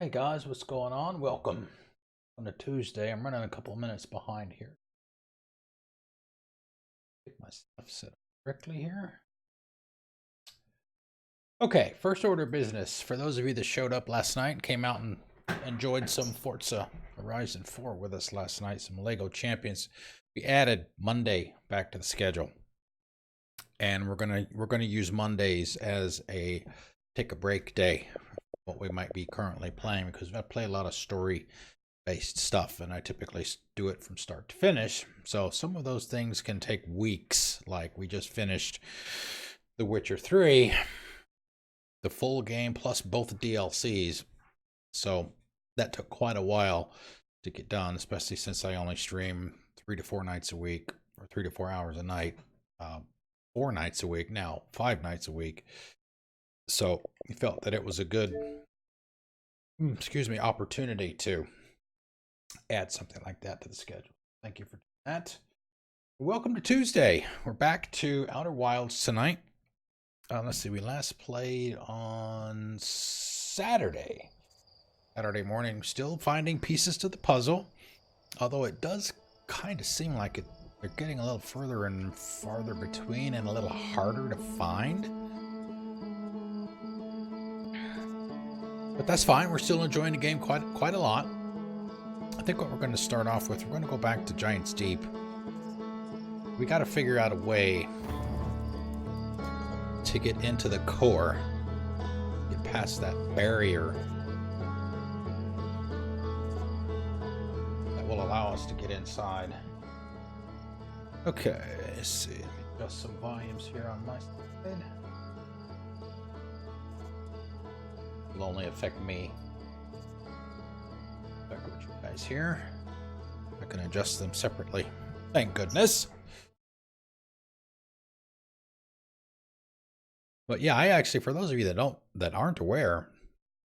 Hey guys, what's going on? Welcome on a Tuesday. I'm running a couple of minutes behind here. Get my stuff set up correctly here. Okay, first order of business. For those of you that showed up last night and came out and enjoyed some Forza Horizon 4 with us last night, some Lego Champions, we added Monday back to the schedule. And we're gonna use Mondays as a take a break day, what we might be currently playing, because I play a lot of story based stuff and I typically do it from start to finish. So some of those things can take weeks. Like we just finished The Witcher 3, the full game plus both DLCs. So that took quite a while to get done, especially since I only stream 3 to 4 nights a week, or 3 to 4 hours a night, 4 nights a week, now 5 nights a week. So we felt that it was a good, opportunity to add something like that to the schedule. Thank you for doing that. Welcome to Tuesday. We're back to Outer Wilds tonight. Let's see, we last played on Saturday morning. Still finding pieces to the puzzle, although it does kind of seem like they're getting a little further and farther between and a little harder to find. But that's fine. We're still enjoying the game quite a lot. I think what we're going to start off with, we're going to go back to Giant's Deep. We got to figure out a way to get into the core, get past that barrier that will allow us to get inside. Okay, let's see. Let me adjust some volumes here on my side. It'll only affect me. Back with you guys here. I can adjust them separately. Thank goodness. But yeah, I actually, for those of you that aren't aware,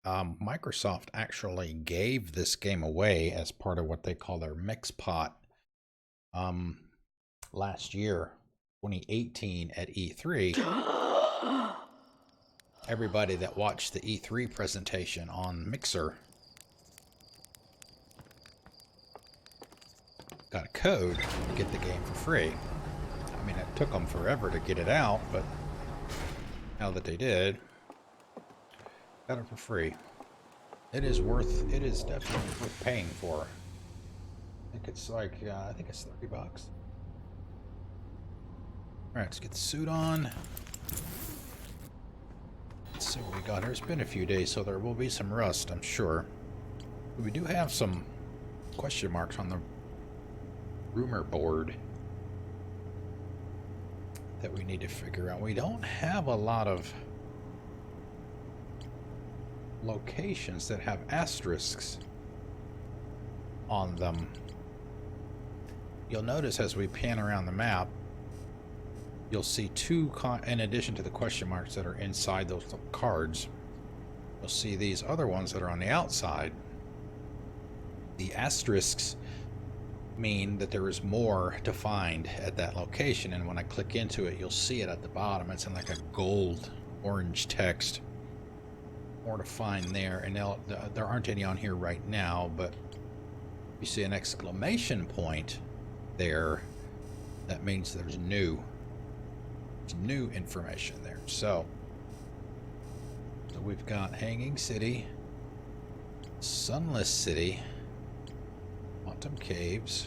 Microsoft actually gave this game away as part of what they call their mix pot last year, 2018 at E3. Everybody that watched the E3 presentation on Mixer got a code to get the game for free. I mean, it took them forever to get it out, but now that they did, got it for free. It is definitely worth paying for. I think it's like, I think it's $30. All right, let's get the suit on. Let's see what we got here. It's been a few days, so there will be some rust, I'm sure. But we do have some question marks on the rumor board that we need to figure out. We don't have a lot of locations that have asterisks on them. You'll notice as we pan around the map, you'll see two, in addition to the question marks that are inside those cards, you'll see these other ones that are on the outside. The asterisks mean that there is more to find at that location, and when I click into it, you'll see it at the bottom. It's in like a gold orange text. More to find there, and there aren't any on here right now, but you see an exclamation point there, that means there's new information there. So we've got Hanging City, Sunless City, Quantum Caves.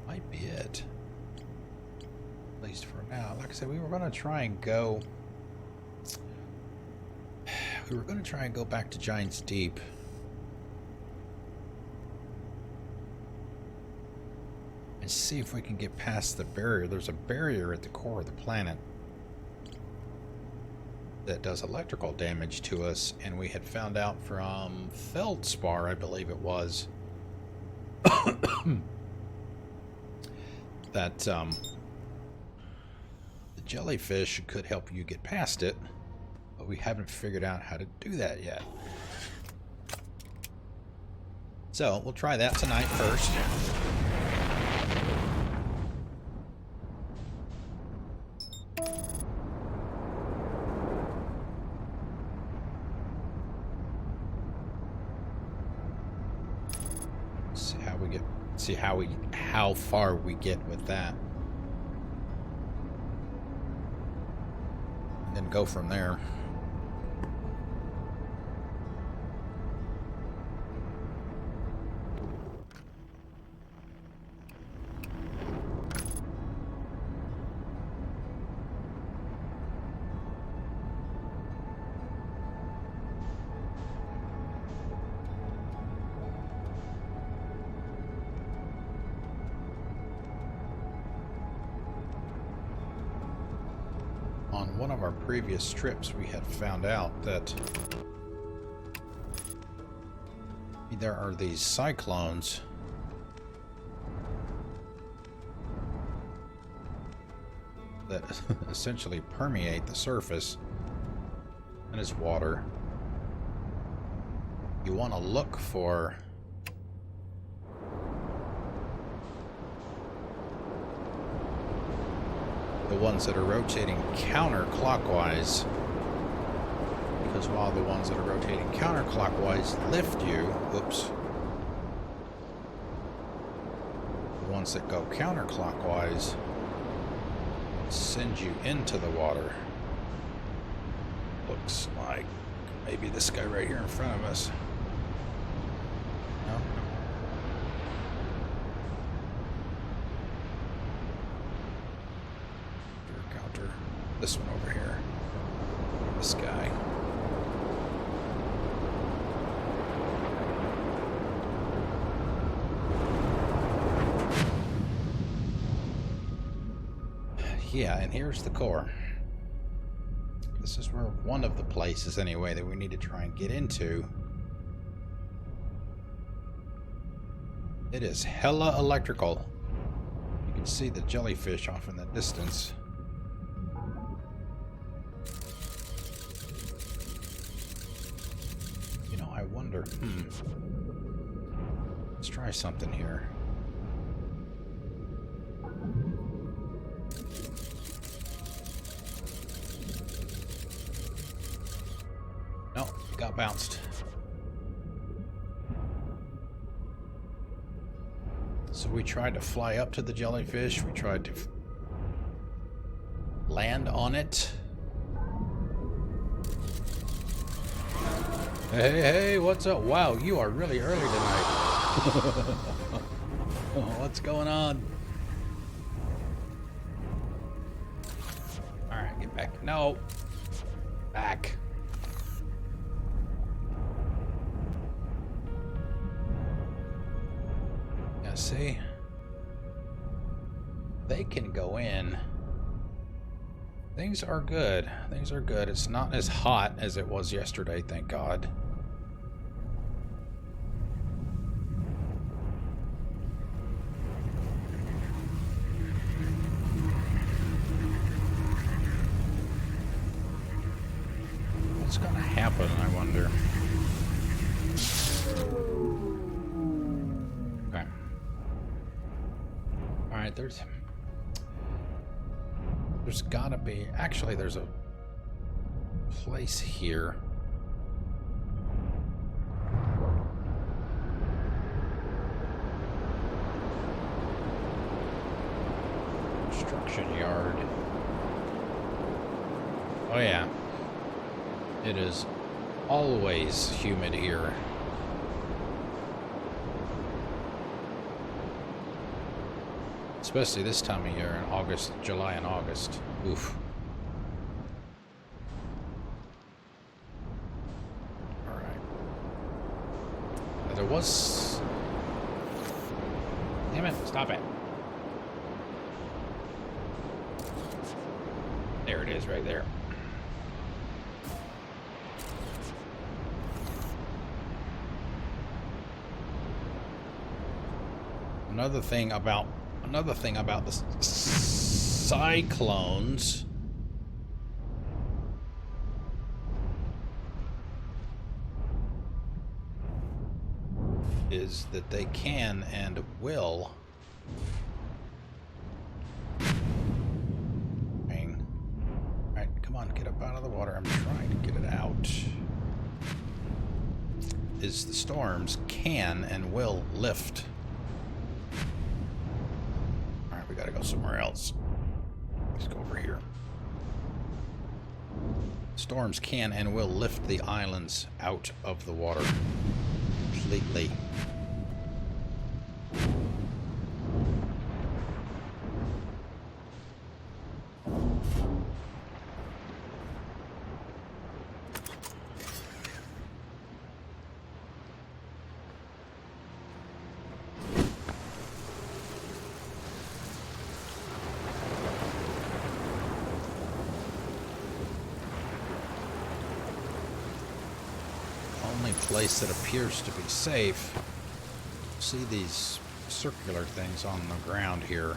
Might be it. At least for now. Like I said, we were going to try and go back to Giant's Deep. And see if we can get past the barrier. There's a barrier at the core of the planet that does electrical damage to us, and we had found out from Feldspar, I believe it was, that the jellyfish could help you get past it, but we haven't figured out how to do that yet. So we'll try that tonight first. we get, see how far we get with that, and then go from there. On one of our previous trips, we had found out that there are these cyclones that essentially permeate the surface, and it's water. You want to look for the ones that are rotating counterclockwise, because while the ones that are rotating counterclockwise lift you, oops, the ones that go counterclockwise send you into the water. Looks like maybe this guy right here in front of us. No? This one over here. This guy. Yeah, and here's the core. This is where one of the places, anyway, that we need to try and get into. It is hella electrical. You can see the jellyfish off in the distance. I wonder, let's try something here. No, got bounced. So we tried to fly up to the jellyfish. We tried to land on it. Hey, what's up? Wow, you are really early tonight. What's going on? Alright, get back. No. Back. Yeah, see? They can go in. Things are good. Things are good. It's not as hot as it was yesterday, thank God. What's gonna happen, I wonder? Okay. Alright, there's gotta be, actually there's a place here. Construction yard. Oh yeah. It is always humid here. Especially this time of year in August, July and August. Oof. Alright. There was... Damn it, stop it. There it is, right there. Another thing about the cyclones is that they can and will bang. All right, come on, get up out of the water. I'm trying to get it out. Is the storms can and will lift go somewhere else. Let's go over here. Storms can and will lift the islands out of the water completely. Only place that appears to be safe. See these circular things on the ground here.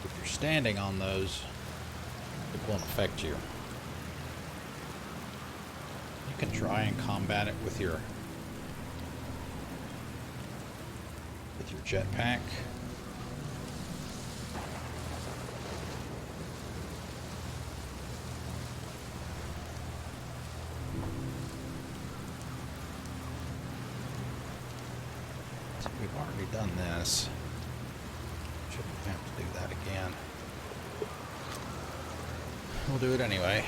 If you're standing on those, it won't affect you. You can try and combat it with your jetpack. We've already done this. Shouldn't have to do that again. We'll do it anyway.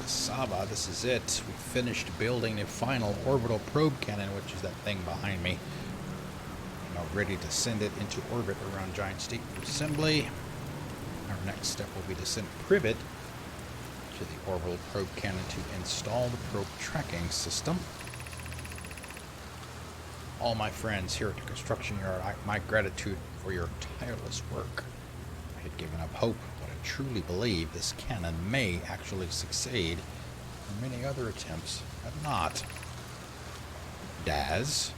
Saba, this is it. We finished building the final orbital probe cannon, which is that thing behind me. Now ready to send it into orbit around Giant Steep for assembly. Our next step will be to send Privet to the orbital probe cannon to install the probe tracking system. All my friends here at the construction yard, my gratitude for your tireless work. I had given up hope, but I truly believe this cannon may actually succeed, and many other attempts have not. Daz,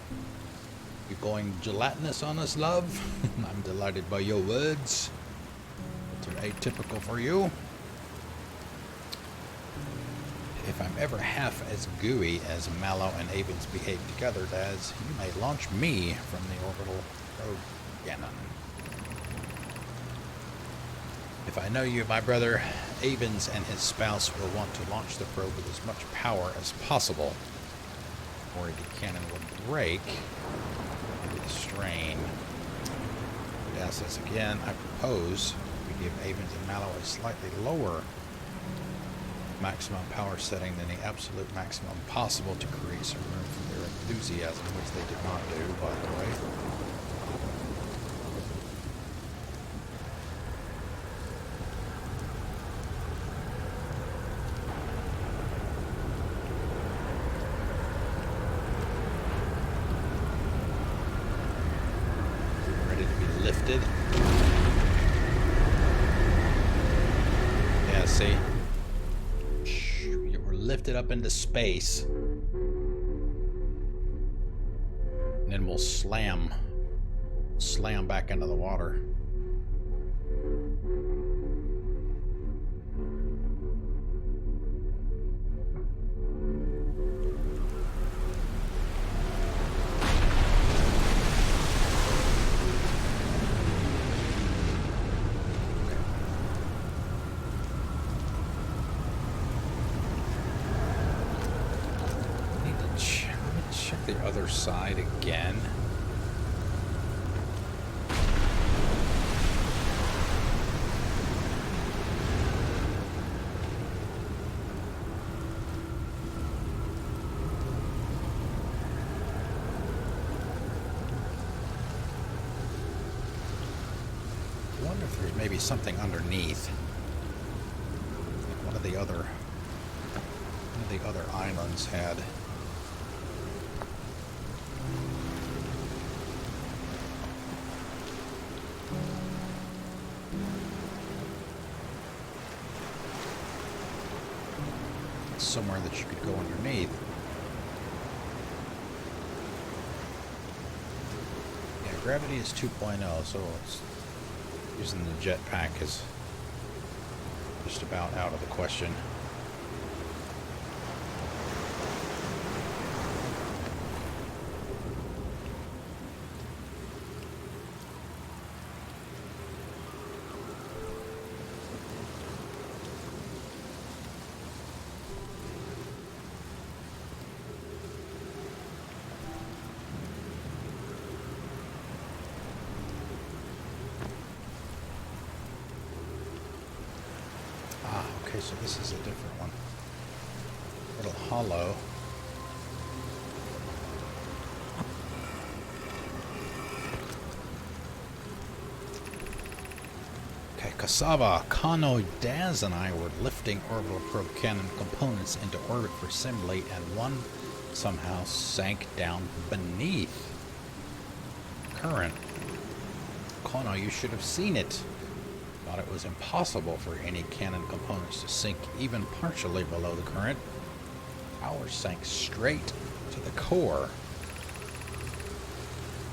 you going gelatinous on us, love? I'm delighted by your words. They're atypical for you. If I'm ever half as gooey as Mallow and Avens behave together, Daz, you may launch me from the orbital probe cannon. If I know you, my brother, Avens and his spouse will want to launch the probe with as much power as possible. Or the cannon will break into the strain. Daz says again, I propose we give Avens and Mallow a slightly lower maximum power setting than the absolute maximum possible to create some room for their enthusiasm, which they did not do, by the way. Ready to be lifted. Yeah, see? Lifted up into space, and then we'll slam back into the water. The other side again. I wonder if there's maybe something underneath. Like one of the other islands had. Somewhere that you could go underneath. Yeah, gravity is 2.0, so it's using the jetpack is just about out of the question. Okay, so this is a different one. Little hollow. Okay, Cassava, Kano, Daz, and I were lifting orbital probe cannon components into orbit for assembly, and one somehow sank down beneath. Current. Kano, you should have seen it. Thought it was impossible for any cannon components to sink even partially below the current. Ours sank straight to the core.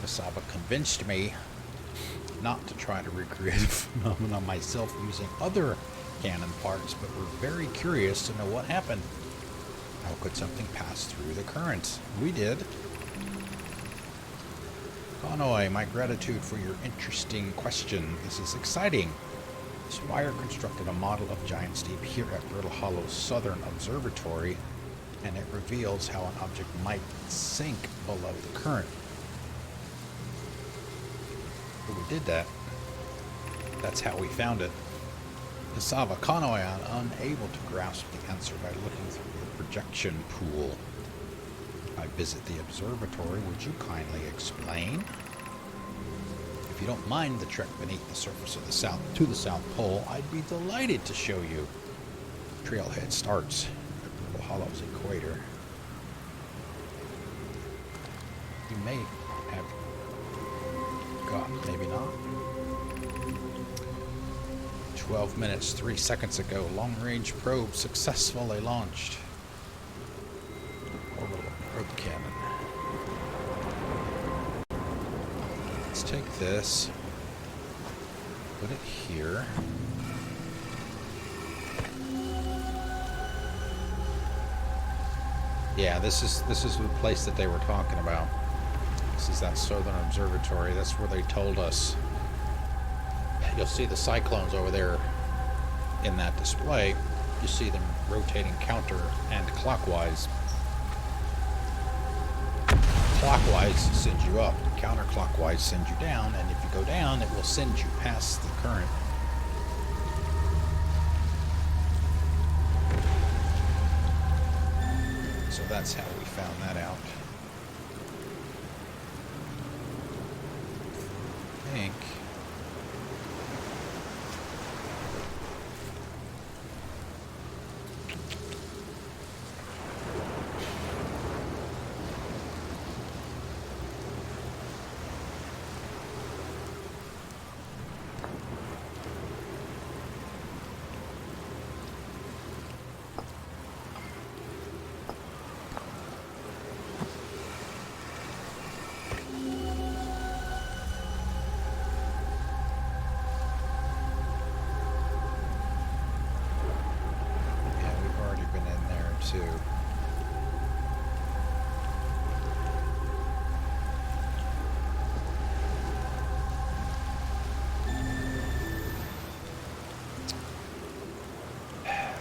Cassava convinced me not to try to recreate the phenomenon myself using other cannon parts, but were very curious to know what happened. How could something pass through the current? We did. Conway, my gratitude for your interesting question. This is exciting. Spire constructed a model of Giant Steep here at Brittle Hollow's Southern Observatory, and it reveals how an object might sink below the current. But we did that. That's how we found it. Cassava, Conway, I'm unable to grasp the answer by looking through the projection pool. I visit the observatory. Would you kindly explain? If you don't mind the trek beneath the surface of the South Pole, I'd be delighted to show you. Trailhead starts at Brittle Hollow's equator. You may have got, maybe not. 12 minutes, 3 seconds ago, long-range probe successfully launched. Orbital probe cannon. Let's take this, put it here. Yeah, this is the place that they were talking about. This is that Southern Observatory. That's where they told us. You'll see the cyclones over there in that display. You see them rotating counter and clockwise. Clockwise sends you up, counterclockwise sends you down, and if you go down, it will send you past the current. So that's how we found that out. I think. Too.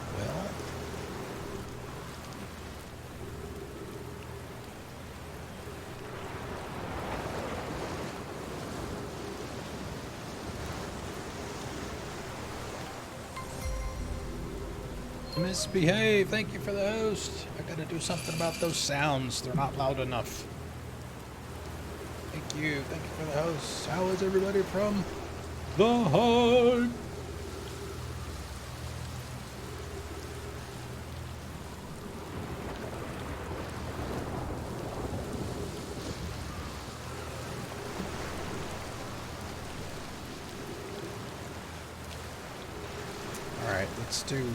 Well, misbehave. Thank you for the host. I gotta do something about those sounds. They're not loud enough. Thank you. Thank you for the host. How is everybody from the Hive? All right, let's do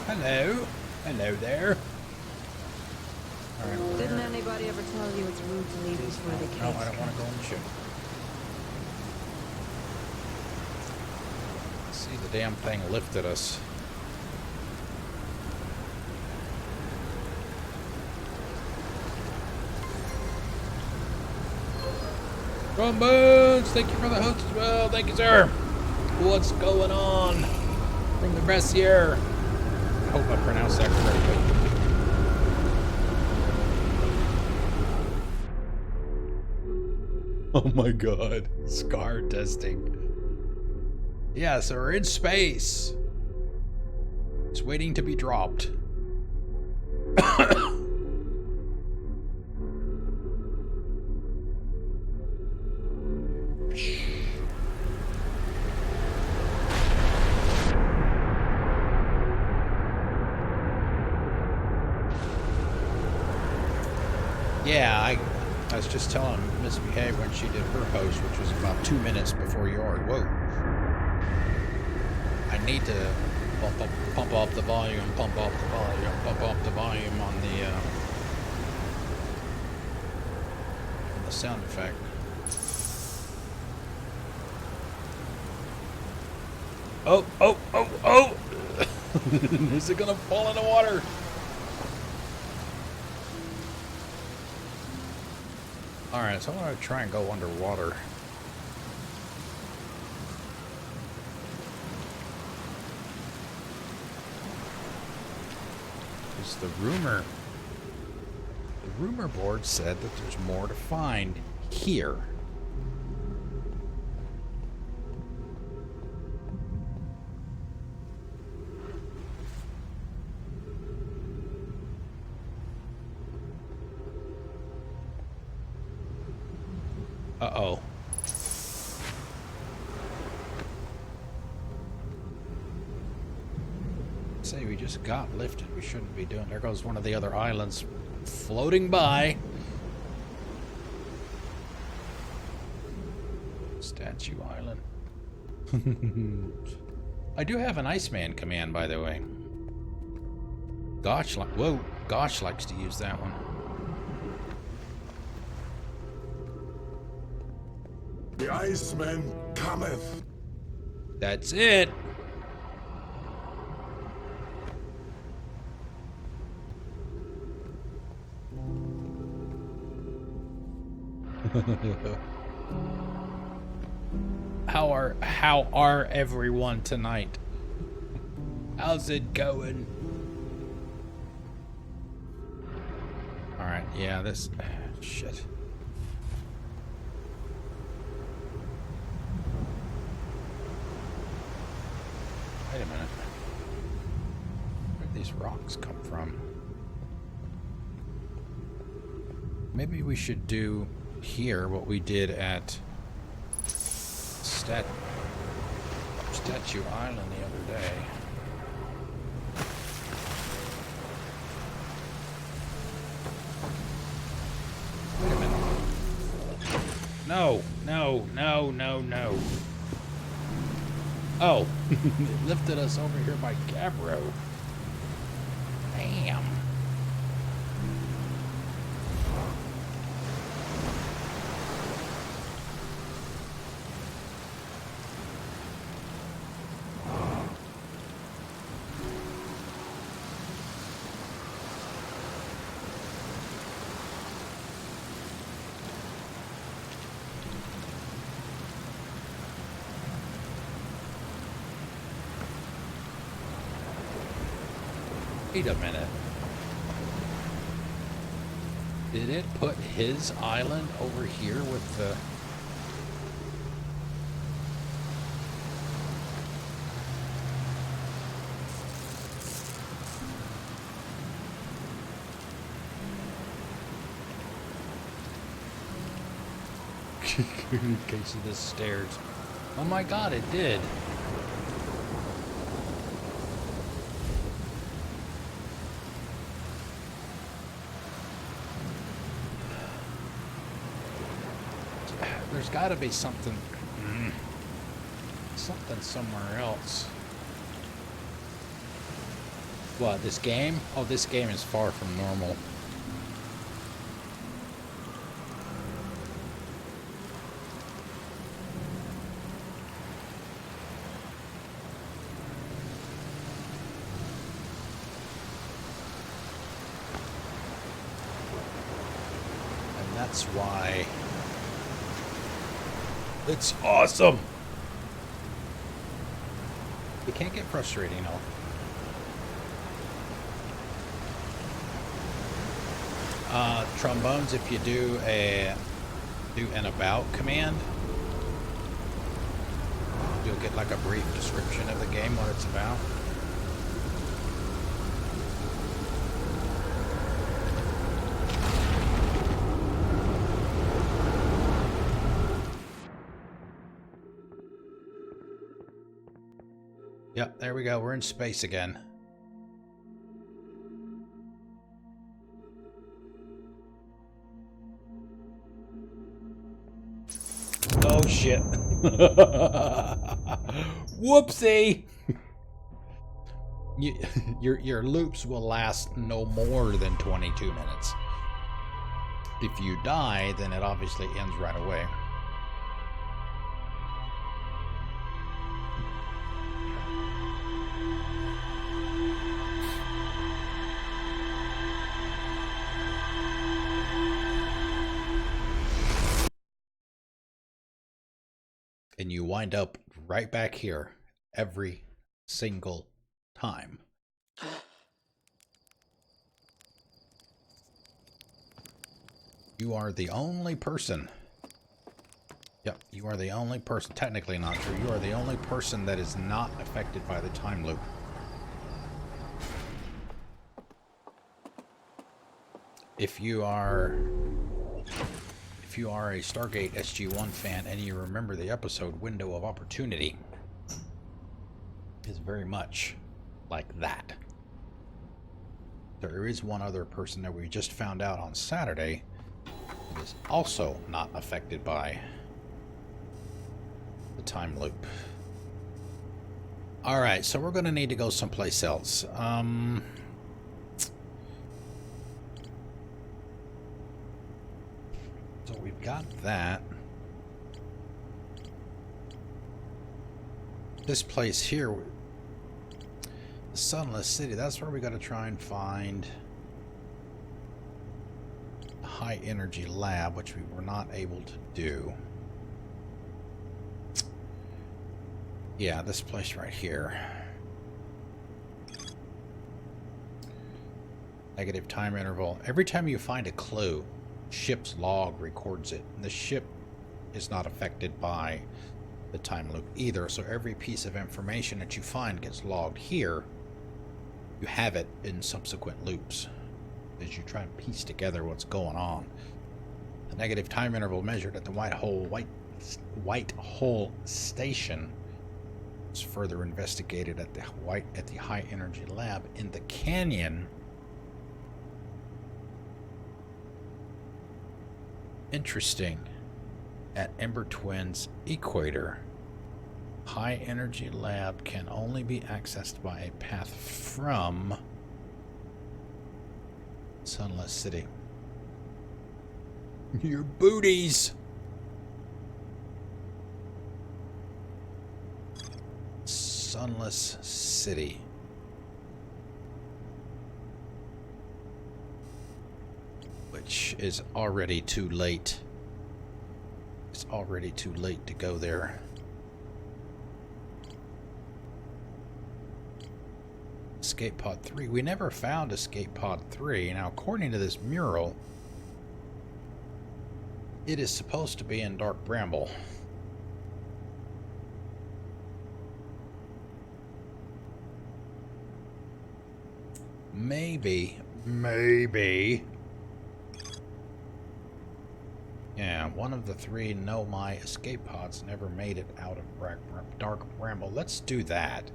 hello. Hello there. All right, didn't anybody ever tell you it's rude to leave before the case? No, I don't want to go on the ship. See, the damn thing lifted us. Rumbones, thank you for the host as well. Thank you, sir. What's going on from the Brassiere? I hope I pronounced that correctly. Oh my god. Scar testing. Yeah, so we're in space. It's waiting to be dropped. Yeah, I was just telling Misbehave when she did her post, which was about 2 minutes before yours. Whoa. I need to pump up the volume on the sound effect. Oh! Is it gonna fall in the water? Alright, so I'm gonna try and go underwater. Because the rumor board said that there's more to find here. Uh-oh. Say we just got lifted. We shouldn't be doing. There goes one of the other islands floating by. Statue Island. I do have an Iceman command, by the way. Gosh likes to use that one. The Iceman cometh. That's it. How are everyone tonight? How's it going? All right, yeah, this shit. Wait a minute. Where'd these rocks come from? Maybe we should do here what we did at Statue Island the other day. Wait a minute. No. Oh, it lifted us over here by Gabbro. Damn. Wait a minute. Did it put his island over here with the... in case of the stairs. Oh my god, it did. There's got to be something somewhere else. What, this game? Oh, this game is far from normal. And that's why it's awesome. It can't get frustrating, though. Trombones, if you do a do an about command, you'll get like a brief description of the game, what it's about. Yep, there we go. We're in space again. Oh shit. Whoopsie. Your loops will last no more than 22 minutes. If you die, then it obviously ends right away. And you wind up right back here every single time. You are the only person. Yep, you are the only person. Technically not true. You are the only person that is not affected by the time loop. If you are a Stargate SG-1 fan and you remember the episode Window of Opportunity, is very much like that. There is one other person that we just found out on Saturday that is also not affected by the time loop. Alright, so we're going to need to go someplace else. So we've got that. This place here, the Sunless City, that's where we got to try and find a high energy lab, which we were not able to do. Yeah, this place right here. Negative time interval. Every time you find a clue, ship's log records it. The ship is not affected by the time loop either, so every piece of information that you find gets logged here. You have it in subsequent loops as you try and piece together what's going on. The negative time interval measured at the White Hole Station is further investigated at the high energy lab in the canyon. Interesting. At Ember Twins Equator, high energy lab can only be accessed by a path from Sunless City. Your booties! Sunless City. Which is already too late. It's already too late to go there. Escape Pod 3. We never found Escape Pod 3. Now, according to this mural, it is supposed to be in Dark Bramble. Maybe. Yeah, one of the three my escape pods never made it out of Dark Bramble. Let's do that.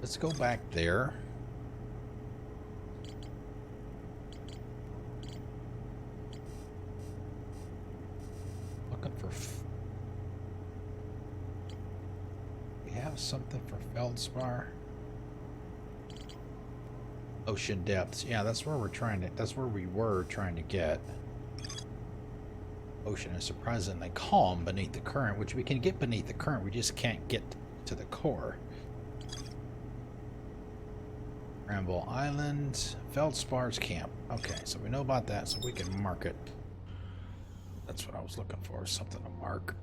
Let's go back there. Looking for... We have something for Feldspar. Ocean depths. Yeah, that's where we're trying to... That's where we were trying to get. Ocean is surprisingly calm beneath the current, which we can get beneath the current, we just can't get to the core. Ramble Island, Feldspar's camp. Okay, so we know about that, so we can mark it. That's what I was looking for, something to mark.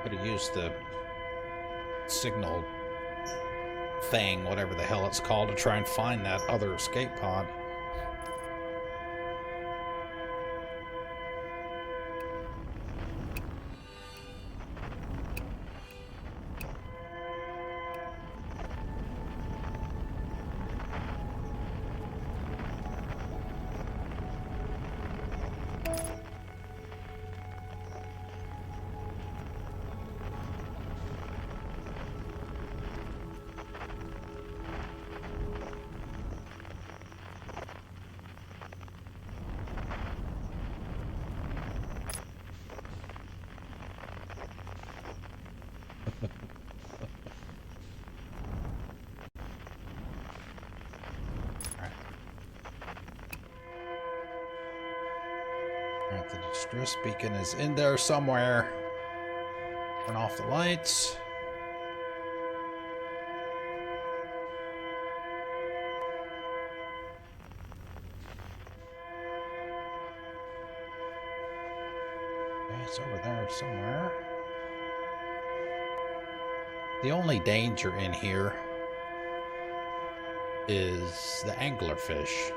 Could have used the signal thing, whatever the hell it's called, to try and find that other escape pod. Alright, the distress beacon is in there somewhere. Turn off the lights. Okay, it's over there somewhere. The only danger in here is the anglerfish.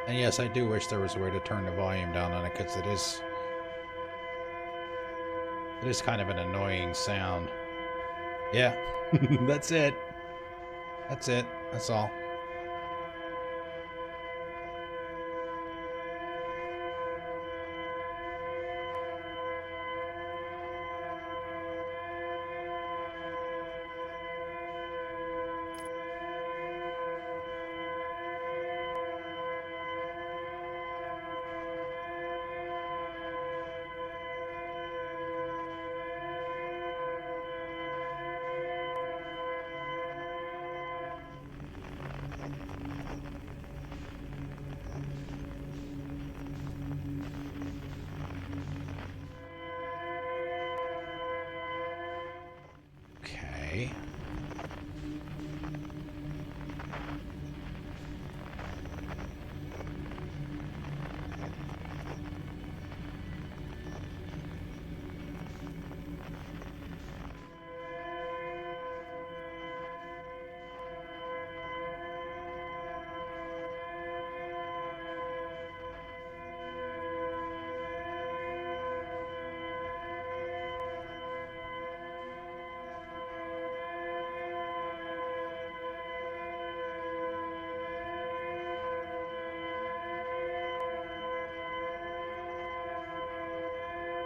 And yes, I do wish there was a way to turn the volume down on it, because it is kind of an annoying sound. Yeah, that's it. That's it. That's all. Okay.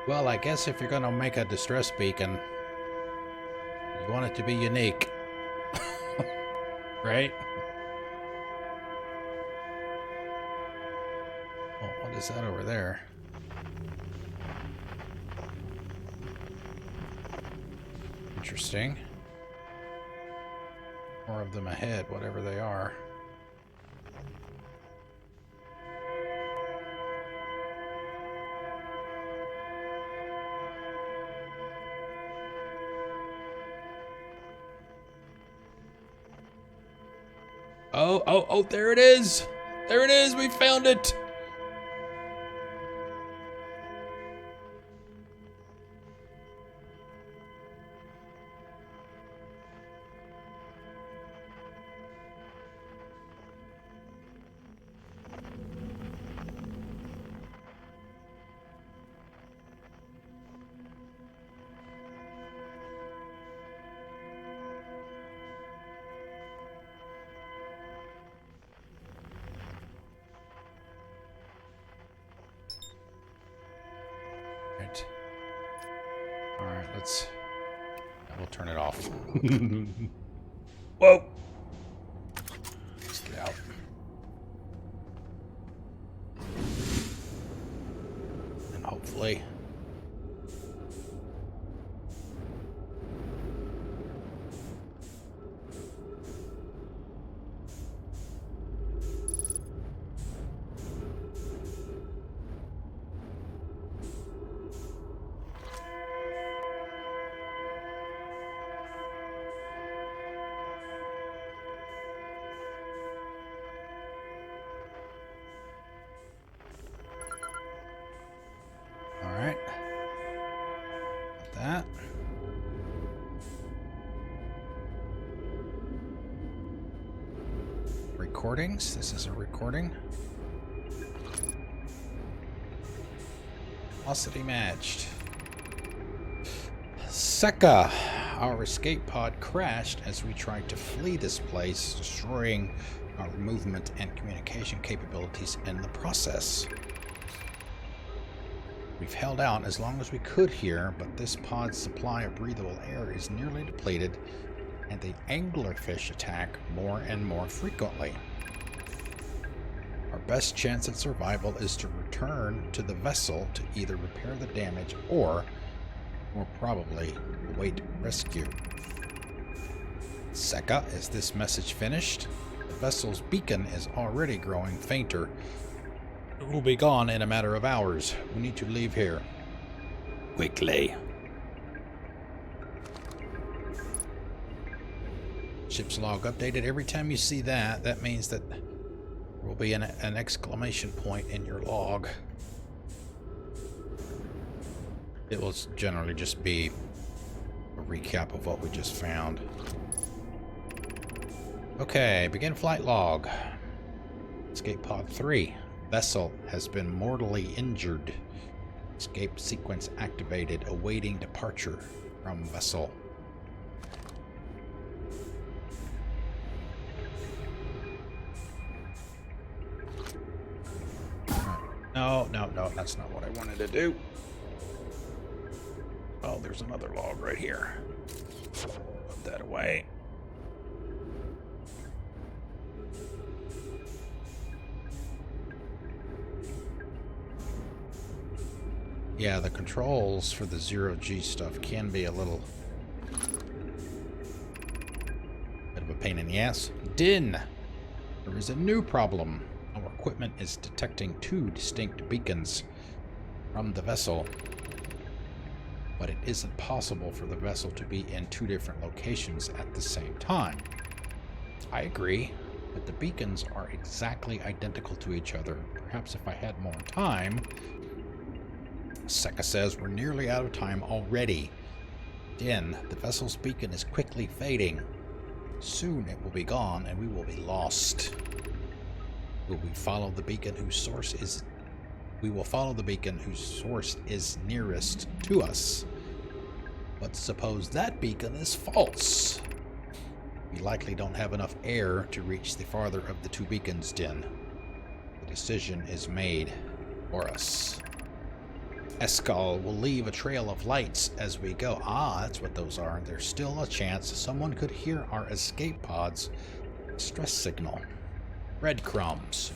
Well, I guess if you're going to make a distress beacon, you want it to be unique. Right? Oh, what is that over there? Interesting. More of them ahead, whatever they are. Oh, there it is! There it is! We found it! Alright, we'll turn it off. Whoa! Let's get out. And hopefully... recordings. This is a recording. Velocity matched. Seka, our escape pod crashed as we tried to flee this place, destroying our movement and communication capabilities in the process. We've held out as long as we could here, but this pod's supply of breathable air is nearly depleted, and the anglerfish attack more and more frequently. Our best chance at survival is to return to the vessel to either repair the damage or, more probably, await rescue. Seka, is this message finished? The vessel's beacon is already growing fainter. It will be gone in a matter of hours. We need to leave here. Quickly. Ship's log updated. Every time you see that, that means that there will be an exclamation point in your log. It will generally just be a recap of what we just found. Okay, begin flight log. Escape pod 3. Vessel has been mortally injured. Escape sequence activated, awaiting departure from vessel. No, that's not what I wanted to do. Oh, there's another log right here. Put that away. Yeah, the controls for the zero-G stuff can be a little bit of a pain in the ass. Din! There is a new problem. Our equipment is detecting 2 distinct beacons from the vessel, but it isn't possible for the vessel to be in 2 different locations at the same time. I agree, but the beacons are exactly identical to each other. Perhaps if I had more time... Seka says we're nearly out of time already. Din, the vessel's beacon is quickly fading. Soon it will be gone and we will be lost. Will we follow the beacon whose source is... We will follow the beacon whose source is nearest to us. But suppose that beacon is false. We likely don't have enough air to reach the farther of the 2 beacons, Din. The decision is made for us. Escal will leave a trail of lights as we go. Ah, that's what those are. There's still a chance someone could hear our escape pod's stress signal. Breadcrumbs.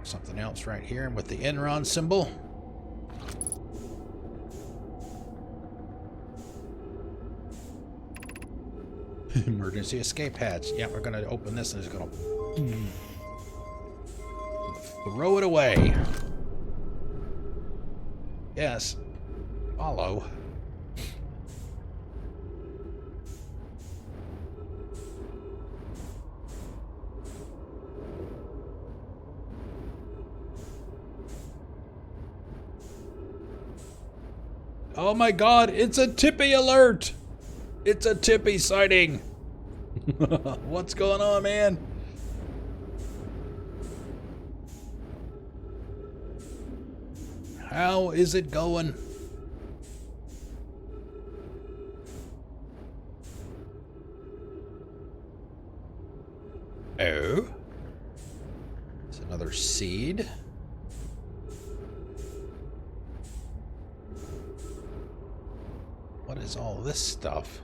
Something else right here with the Enron symbol. Emergency escape hatch. Yeah, we're going to open this and it's going to... Throw it away. Yes. Follow. Oh my god, it's a tippy alert! It's a tippy sighting! What's going on, man? How is it going? Oh. It's another seed. What is all this stuff?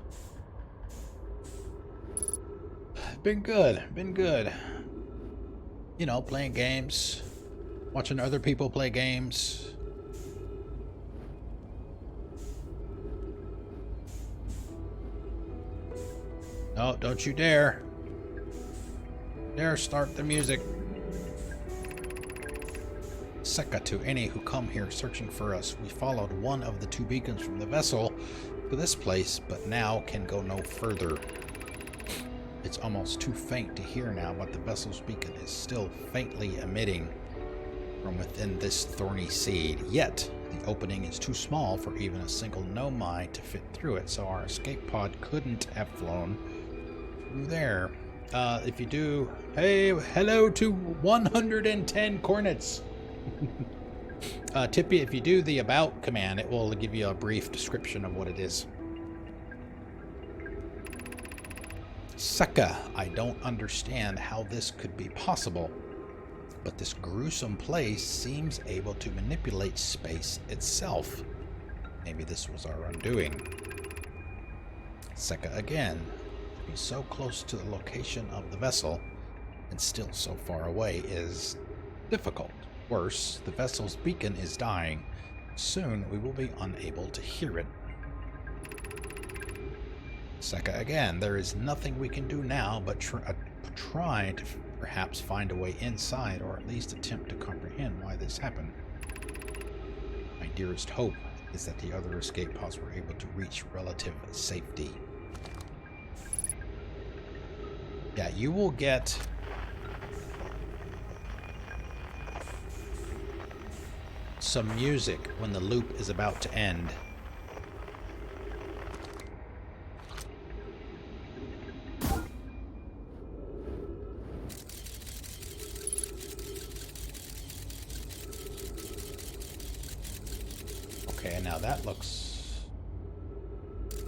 Been good. Been good. You know, playing games. Watching other people play games. No, don't you dare. Dare start the music. Seka to any who come here searching for us. We followed one of the 2 beacons from the vessel to this place, but now can go no further. It's almost too faint to hear now, but the vessel's beacon is still faintly emitting from within this thorny seed. Yet, the opening is too small for even a single nomai to fit through it, so our escape pod couldn't have flown through there. If you do, hey, hello to 110 Cornets. Tippy, if you do the about command, it will give you a brief description of what it is. Sucka, I don't understand how this could be possible, but this gruesome place seems able to manipulate space itself. Maybe this was our undoing. Sucka again. To be so close to the location of the vessel and still so far away is difficult. Worse, the vessel's beacon is dying. Soon we will be unable to hear it. Seka again, there is nothing we can do now but try to perhaps find a way inside, or at least attempt to comprehend why this happened. My dearest hope is that the other escape pods were able to reach relative safety. Yeah, you will get some music when the loop is about to end. Okay, now that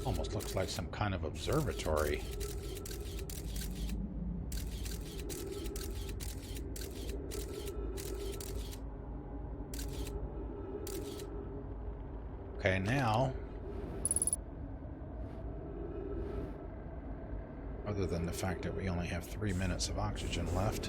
almost looks like some kind of observatory. Okay, now, other than the fact that we only have 3 minutes of oxygen left,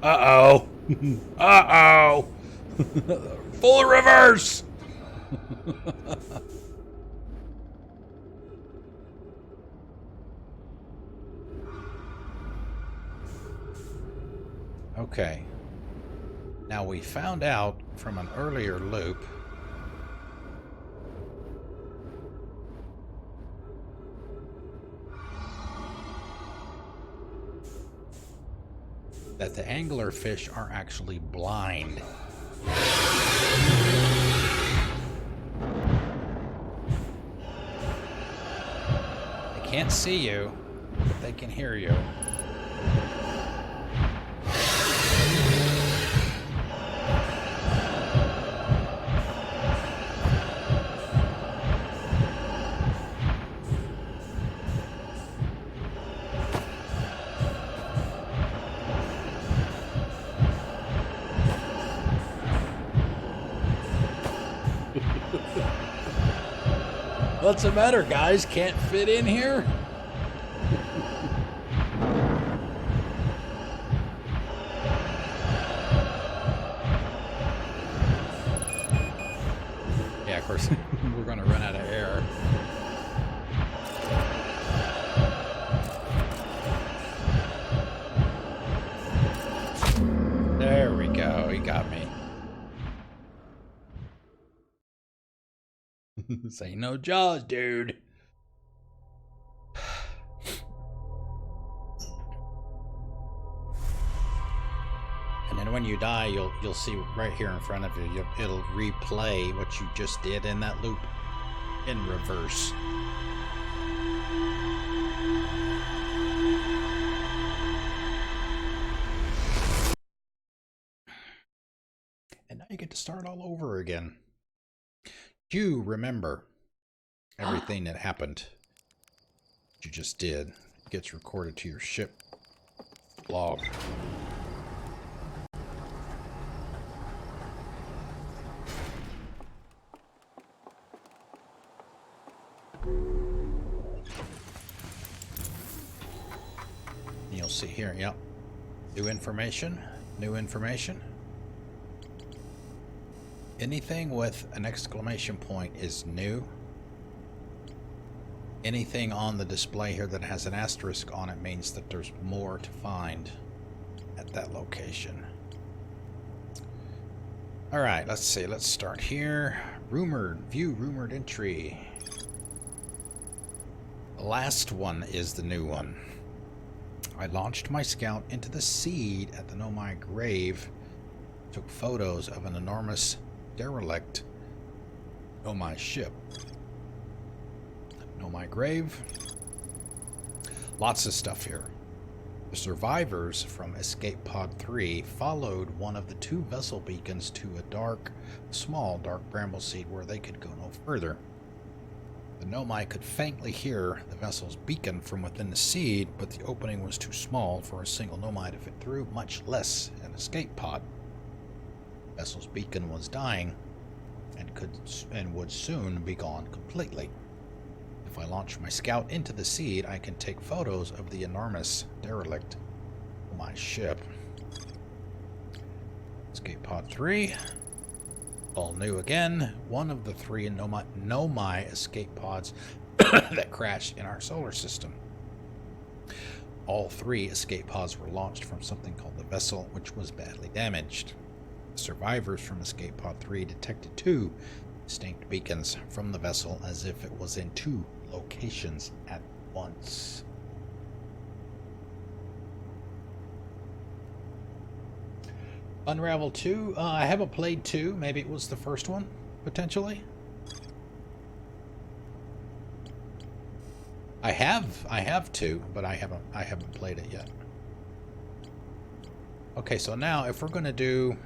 uh-oh. Uh-oh. Full reverse. Okay. Now we found out from an earlier loop that the anglerfish are actually blind. They can't see you, but they can hear you. What's the matter, guys? Can't fit in here? Yeah, of course, we're going to run out of air. There we go. He got me. This ain't no Jaws, dude. And then when you die, you'll see right here in front of you, it'll replay what you just did in that loop in reverse. And now you get to start all over again. You remember everything that happened, that you just did. It gets recorded to your ship log. You'll see here, yep. New information, new information. Anything with an exclamation point is new. Anything on the display here that has an asterisk on it means that there's more to find at that location. All right, let's see. Let's start here. View rumored entry. The last one is the new one. I launched my scout into the seed at the Nomai grave. Took photos of an enormous derelict Nomai ship. Nomai grave. Lots of stuff here. The survivors from Escape Pod 3 followed one of the 2 vessel beacons to a small dark bramble seed where they could go no further. The Nomai could faintly hear the vessel's beacon from within the seed, but the opening was too small for a single Nomai to fit through, much less an escape pod. The vessel's beacon was dying and would soon be gone completely. If I launch my scout into the seed, I can take photos of the enormous derelict of my ship. Escape Pod 3. All new again. One of the 3 Nomai escape pods that crashed in our solar system. All 3 escape pods were launched from something called the vessel, which was badly damaged. The survivors from Escape Pod 3 detected 2 distinct beacons from the vessel as if it was in 2 locations at once. Unravel 2. I haven't played 2. Maybe it was the first one, potentially. I have 2, but I haven't played it yet. Okay, so now if we're going to do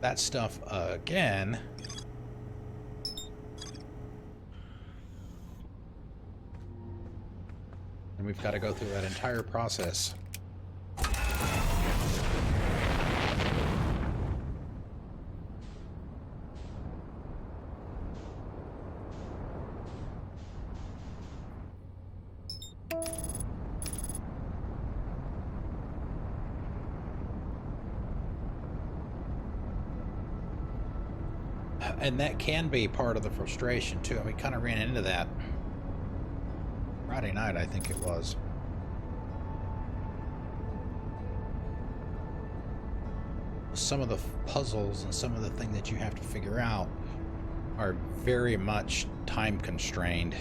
that stuff again, and we've got to go through that entire process. And that can be part of the frustration too. We kind of ran into that Friday night, I think it was. Some of the puzzles and some of the things that you have to figure out are very much time constrained.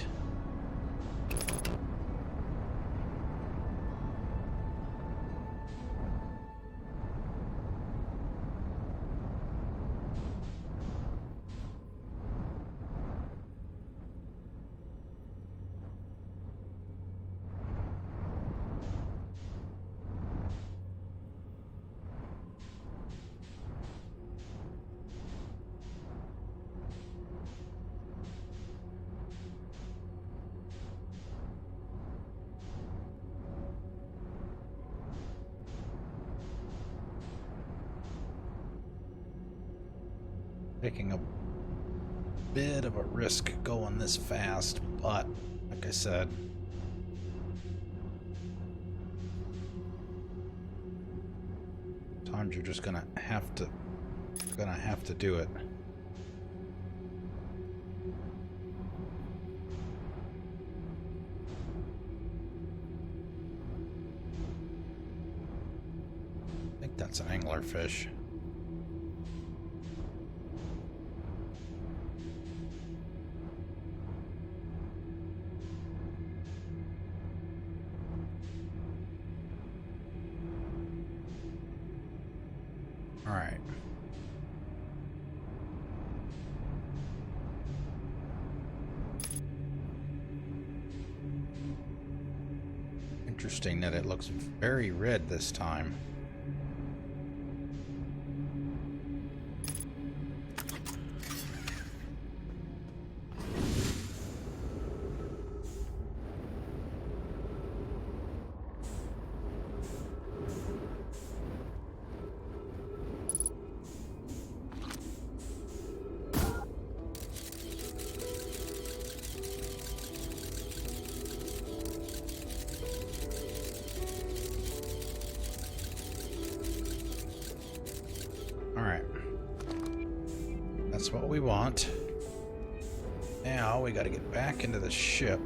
Taking a bit of a risk going this fast, but like I said, sometimes you're just gonna have to do it. I think that's an anglerfish. All right. Interesting that it looks very red this time. All right. That's what we want. Now we got to get back into the ship.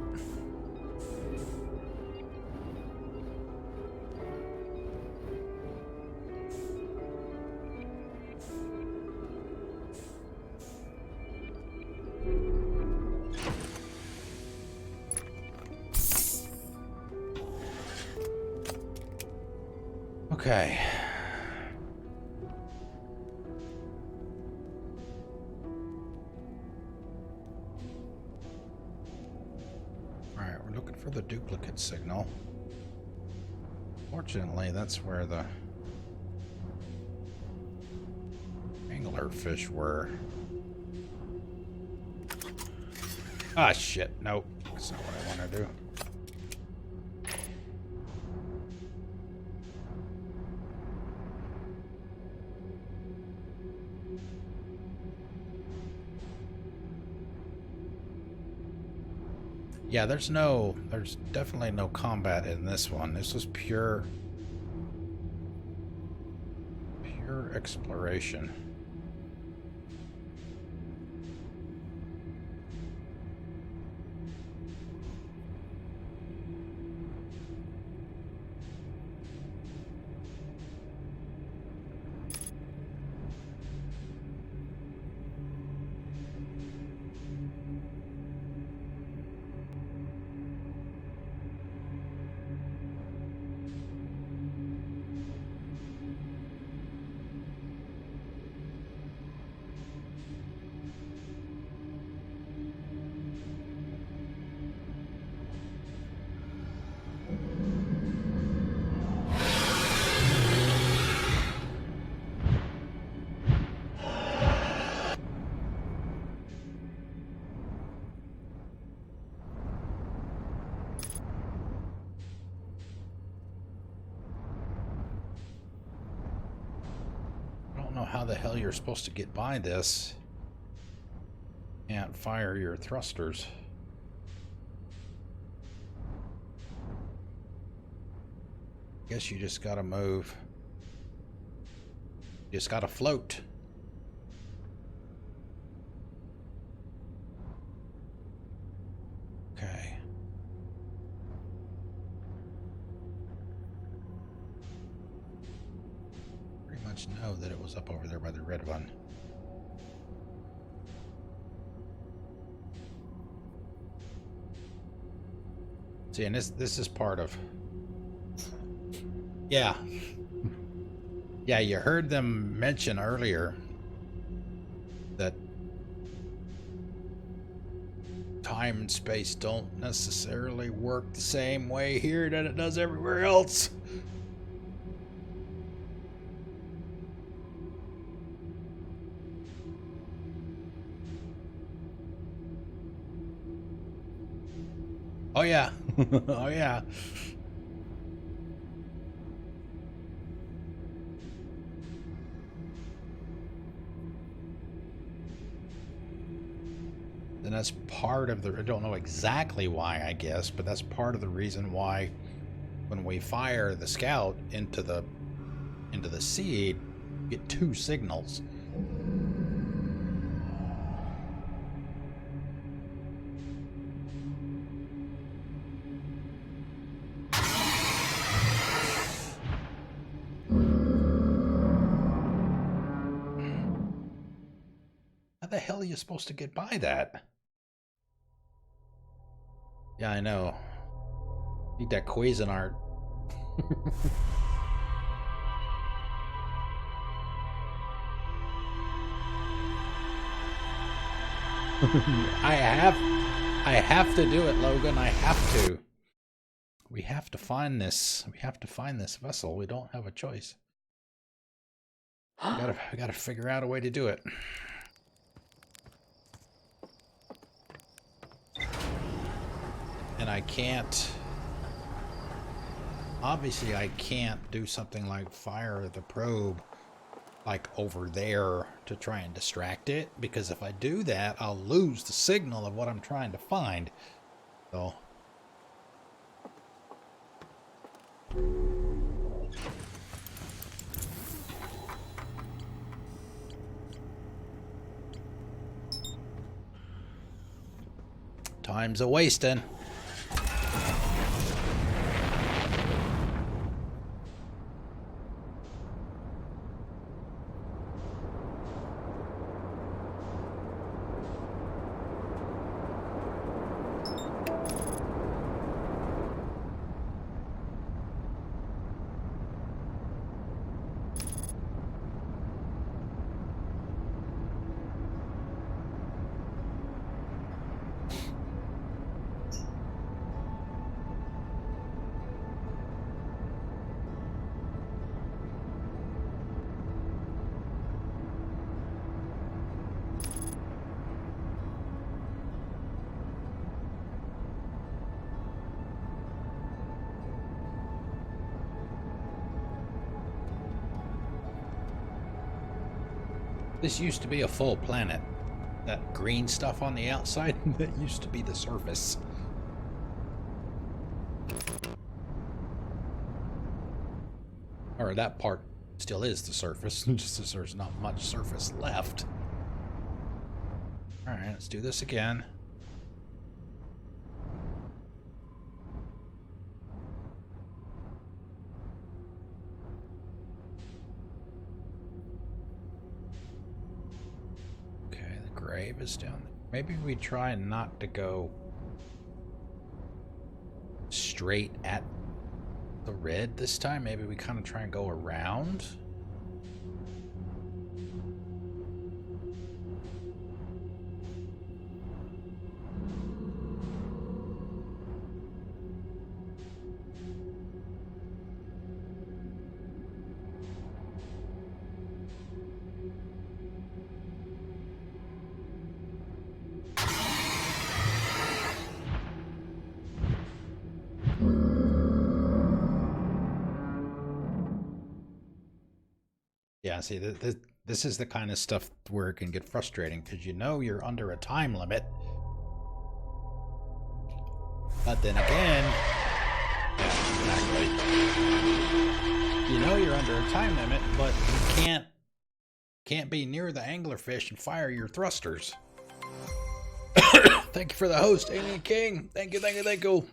Okay. Alright, we're looking for the duplicate signal. Fortunately, that's where the anglerfish were. Ah, shit. Nope. That's not what I want to do. Yeah, there's definitely no combat in this one. This was pure exploration. How the hell you're supposed to get by this. Can't fire your thrusters. Guess you just gotta move. You just gotta float. Okay. Know that it was up over there by the red one. See, and this is part of. Yeah. Yeah, you heard them mention earlier that time and space don't necessarily work the same way here that it does everywhere else. Oh yeah. Oh yeah. And that's part of the, I don't know exactly why, I guess, but that's part of the reason why when we fire the scout into the seed, you get two signals. How the hell are you supposed to get by that? Yeah, I know. Need that Cuisinart. I have to do it, Logan. I have to. We have to find this. We have to find this vessel. We don't have a choice. We gotta figure out a way to do it. And I can't. Obviously, I can't do something like fire the probe like over there to try and distract it, because if I do that, I'll lose the signal of what I'm trying to find. So Time's a wasting. This used to be a full planet. That green stuff on the outside, that used to be the surface. Or that part still is the surface, just as there's not much surface left. Alright, let's do this again. Grave is down there. Maybe we try not to go straight at the red this time. Maybe we kind of try and go around. Yeah, see, this is the kind of stuff where it can get frustrating, because you know you're under a time limit. But then again, yeah, exactly. You know you're under a time limit, but you can't be near the anglerfish and fire your thrusters. Thank you for the host, Alien King. Thank you, thank you, thank you.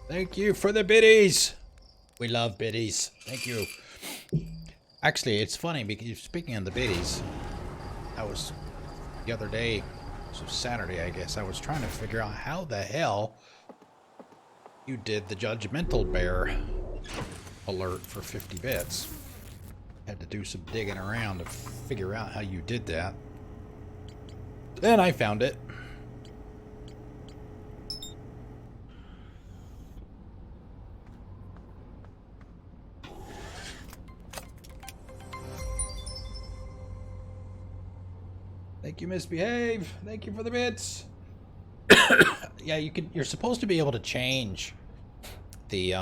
Thank you for the biddies. We love biddies. Thank you. Actually, it's funny because speaking of the biddies, I was the other day, so Saturday, I guess, I was trying to figure out how the hell you did the judgmental bear alert for 50 bits. Had to do some digging around to figure out how you did that. Then I found it. Thank you, Misbehave. Thank you for the bits. Yeah, you're supposed to be able to change the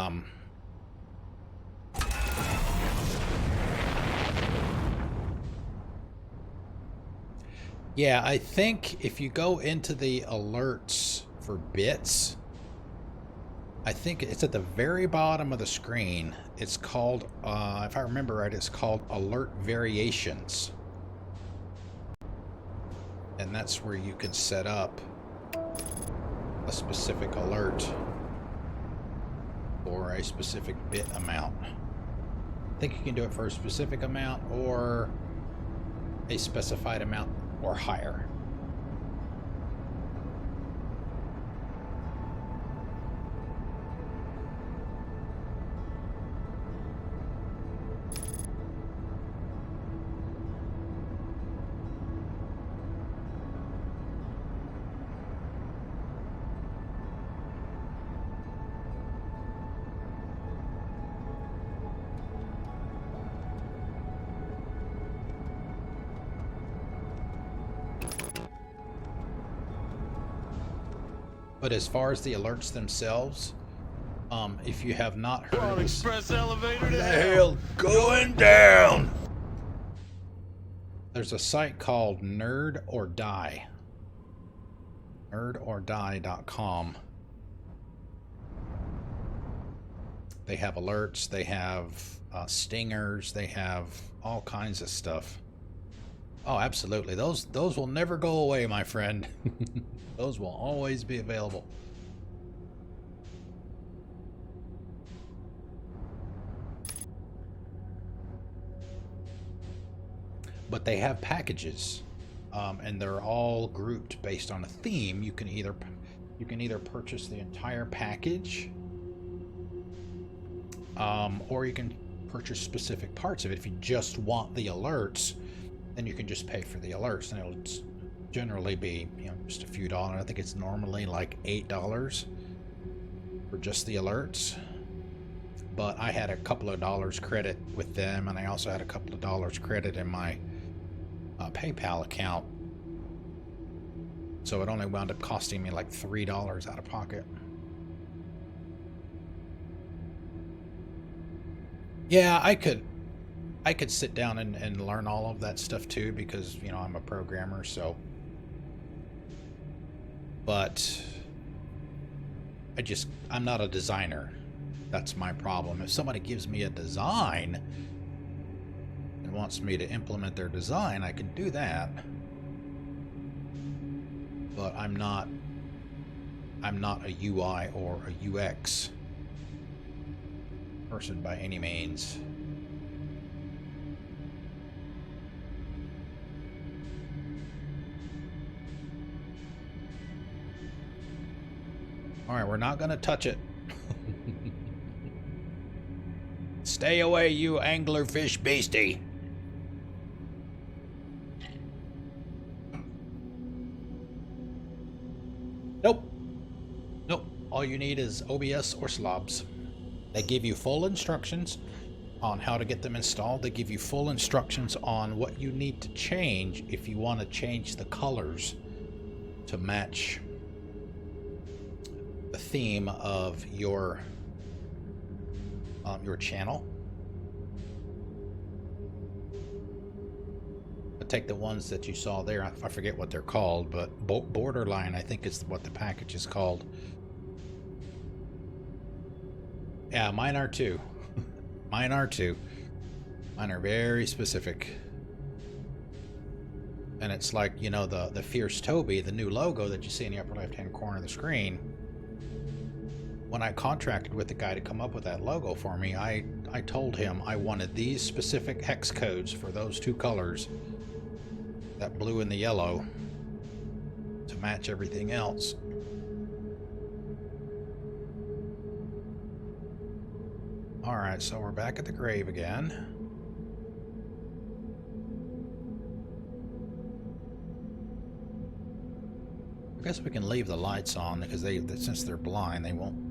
yeah, I think if you go into the alerts for bits, I think it's at the very bottom of the screen. It's called, if I remember right, it's called Alert Variations. And that's where you can set up a specific alert or a specific bit amount. I think you can do it for a specific amount or a specified amount or higher. But as far as the alerts themselves, if you have not heard of this, Express elevator the hell going down? There's a site called Nerd or Die. nerdordie.com. They have alerts, they have stingers, they have all kinds of stuff. Oh, absolutely. Those will never go away, my friend. Those will always be available. But they have packages, and they're all grouped based on a theme. You can either purchase the entire package, or you can purchase specific parts of it. If you just want the alerts, then you can just pay for the alerts, and it'll generally be, you know, just a few dollars. I think it's normally like $8 for just the alerts. But I had a couple of dollars credit with them, and I also had a couple of dollars credit in my PayPal account. So it only wound up costing me like $3 out of pocket. Yeah, I could sit down and learn all of that stuff too, because, you know, I'm a programmer, so. But I'm not a designer. That's my problem. If somebody gives me a design and wants me to implement their design, I can do that. But I'm not a UI or a UX person by any means. All right, we're not going to touch it. Stay away, you anglerfish beastie. Nope. Nope. All you need is OBS or slobs. They give you full instructions on how to get them installed. They give you full instructions on what you need to change if you want to change the colors to match the theme of your channel. But take the ones that you saw there. I forget what they're called, but Borderline, I think, is what the package is called. Yeah, mine are too. Mine are too. Mine are very specific. And it's like, you know, the Fierce Toby, the new logo that you see in the upper left-hand corner of the screen. When I contracted with the guy to come up with that logo for me, I told him I wanted these specific hex codes for those two colors, that blue and the yellow, to match everything else. Alright, so we're back at the grave again. I guess we can leave the lights on because since they're blind, they won't.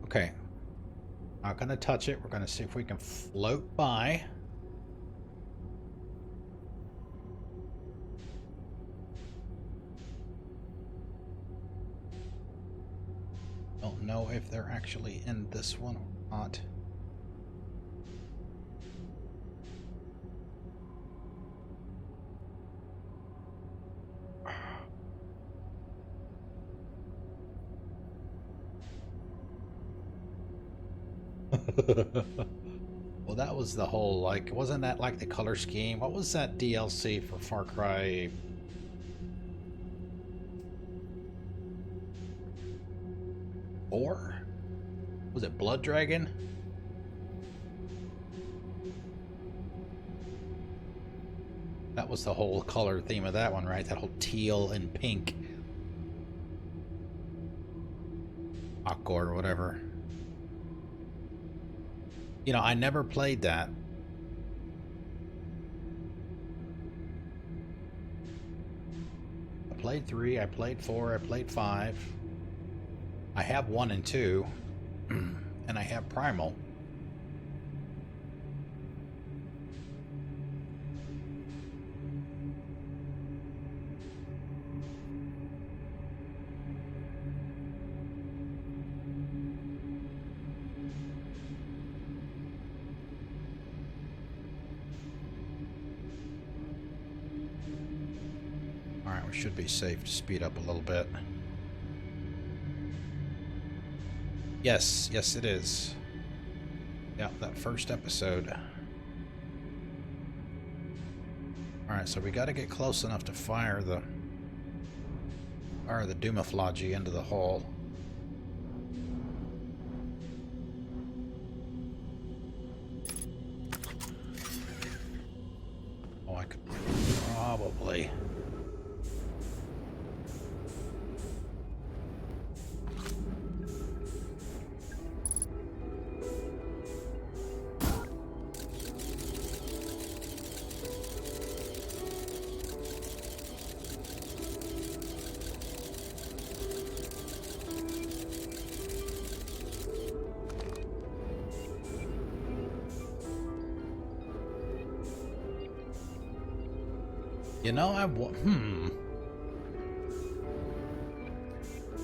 Okay, not gonna touch it. We're gonna see if we can float by. Don't know if they're actually in this one or not. Well, that was the whole, like, wasn't that like the color scheme? What was that DLC for Far Cry? Was it Blood Dragon? That was the whole color theme of that one, right? That whole teal and pink. Aqua or whatever. You know, I never played that. I played 3, I played 4, I played 5. I have 1 and 2, and I have Primal. we should be safe to speed up a little bit. Yes, yes it is. Yeah, that first episode. Alright, so we gotta get close enough to fire the Doomaflogy into the hull. Oh, I could probably... You know,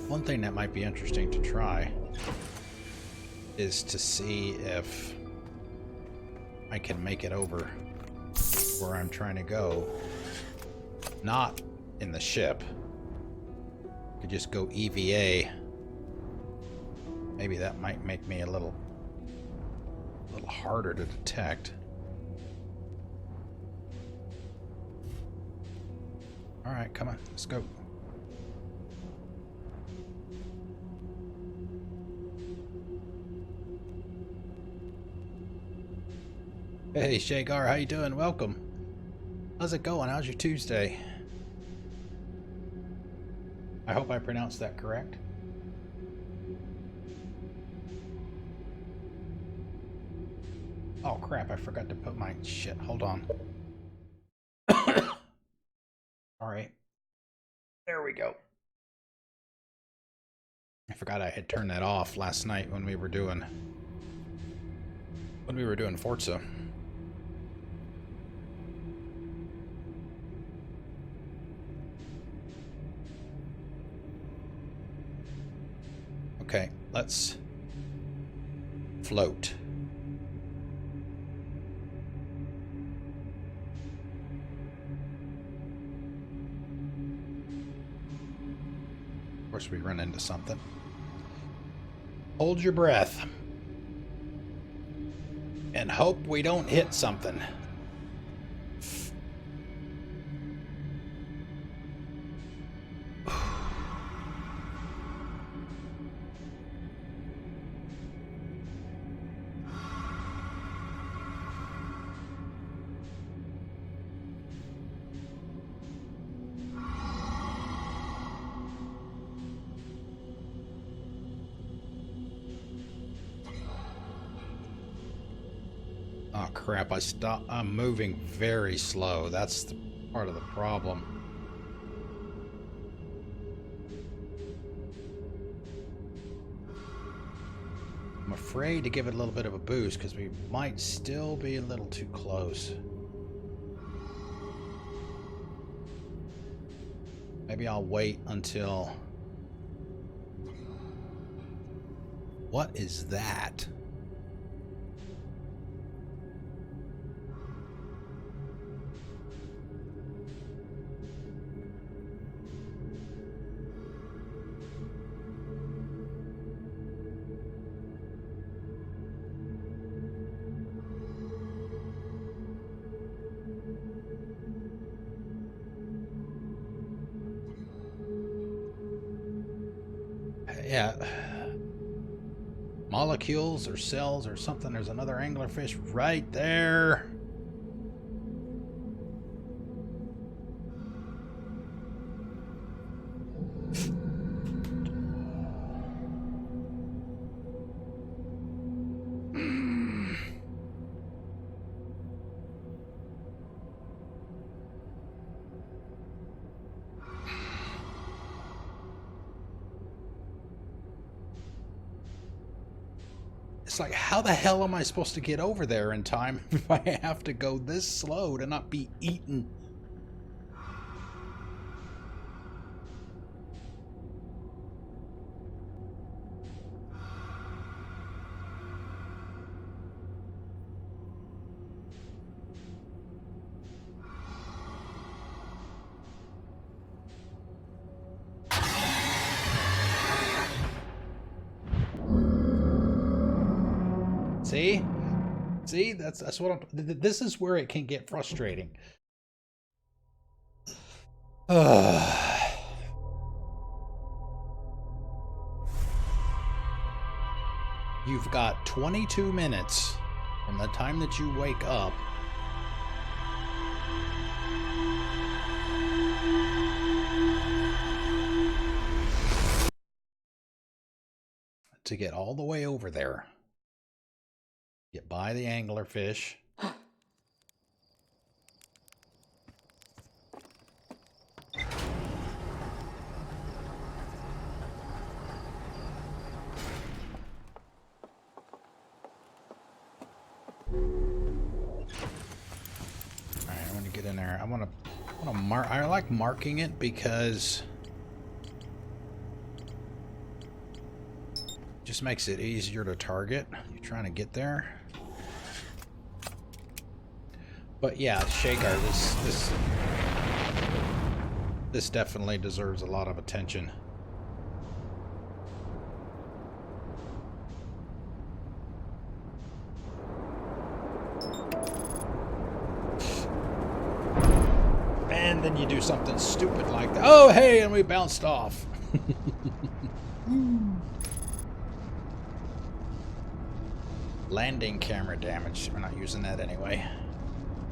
one thing that might be interesting to try is to see if I can make it over where I'm trying to go. Not in the ship. I could just go EVA. Maybe that might make me a little harder to detect. Alright, come on, let's go. Hey Shagar, how you doing? Welcome. How's it going? How's your Tuesday? I hope I pronounced that correct. Oh crap, I forgot to put my shit. Hold on. Alright. There we go. I forgot I had turned that off last night when we were doing Forza. Okay, let's float. Of course, we run into something. Hold your breath. And hope we don't hit something. Oh crap, I'm moving very slow. That's the part of the problem. I'm afraid to give it a little bit of a boost because we might still be a little too close. Maybe I'll wait until... What is that? Yeah, molecules or cells or something. There's another anglerfish right there. It's like, how the hell am I supposed to get over there in time if I have to go this slow to not be eaten? See? See? That's what I'm... This is where it can get frustrating. You've got 22 minutes from the time that you wake up to get all the way over there. Get by the anglerfish. Alright, I want to get in there. I want to mark. I like marking it because it just makes it easier to target. You're trying to get there. But yeah, Shaker, this definitely deserves a lot of attention. And then you do something stupid like that. Oh, hey, and we bounced off. Landing camera damage. We're not using that anyway.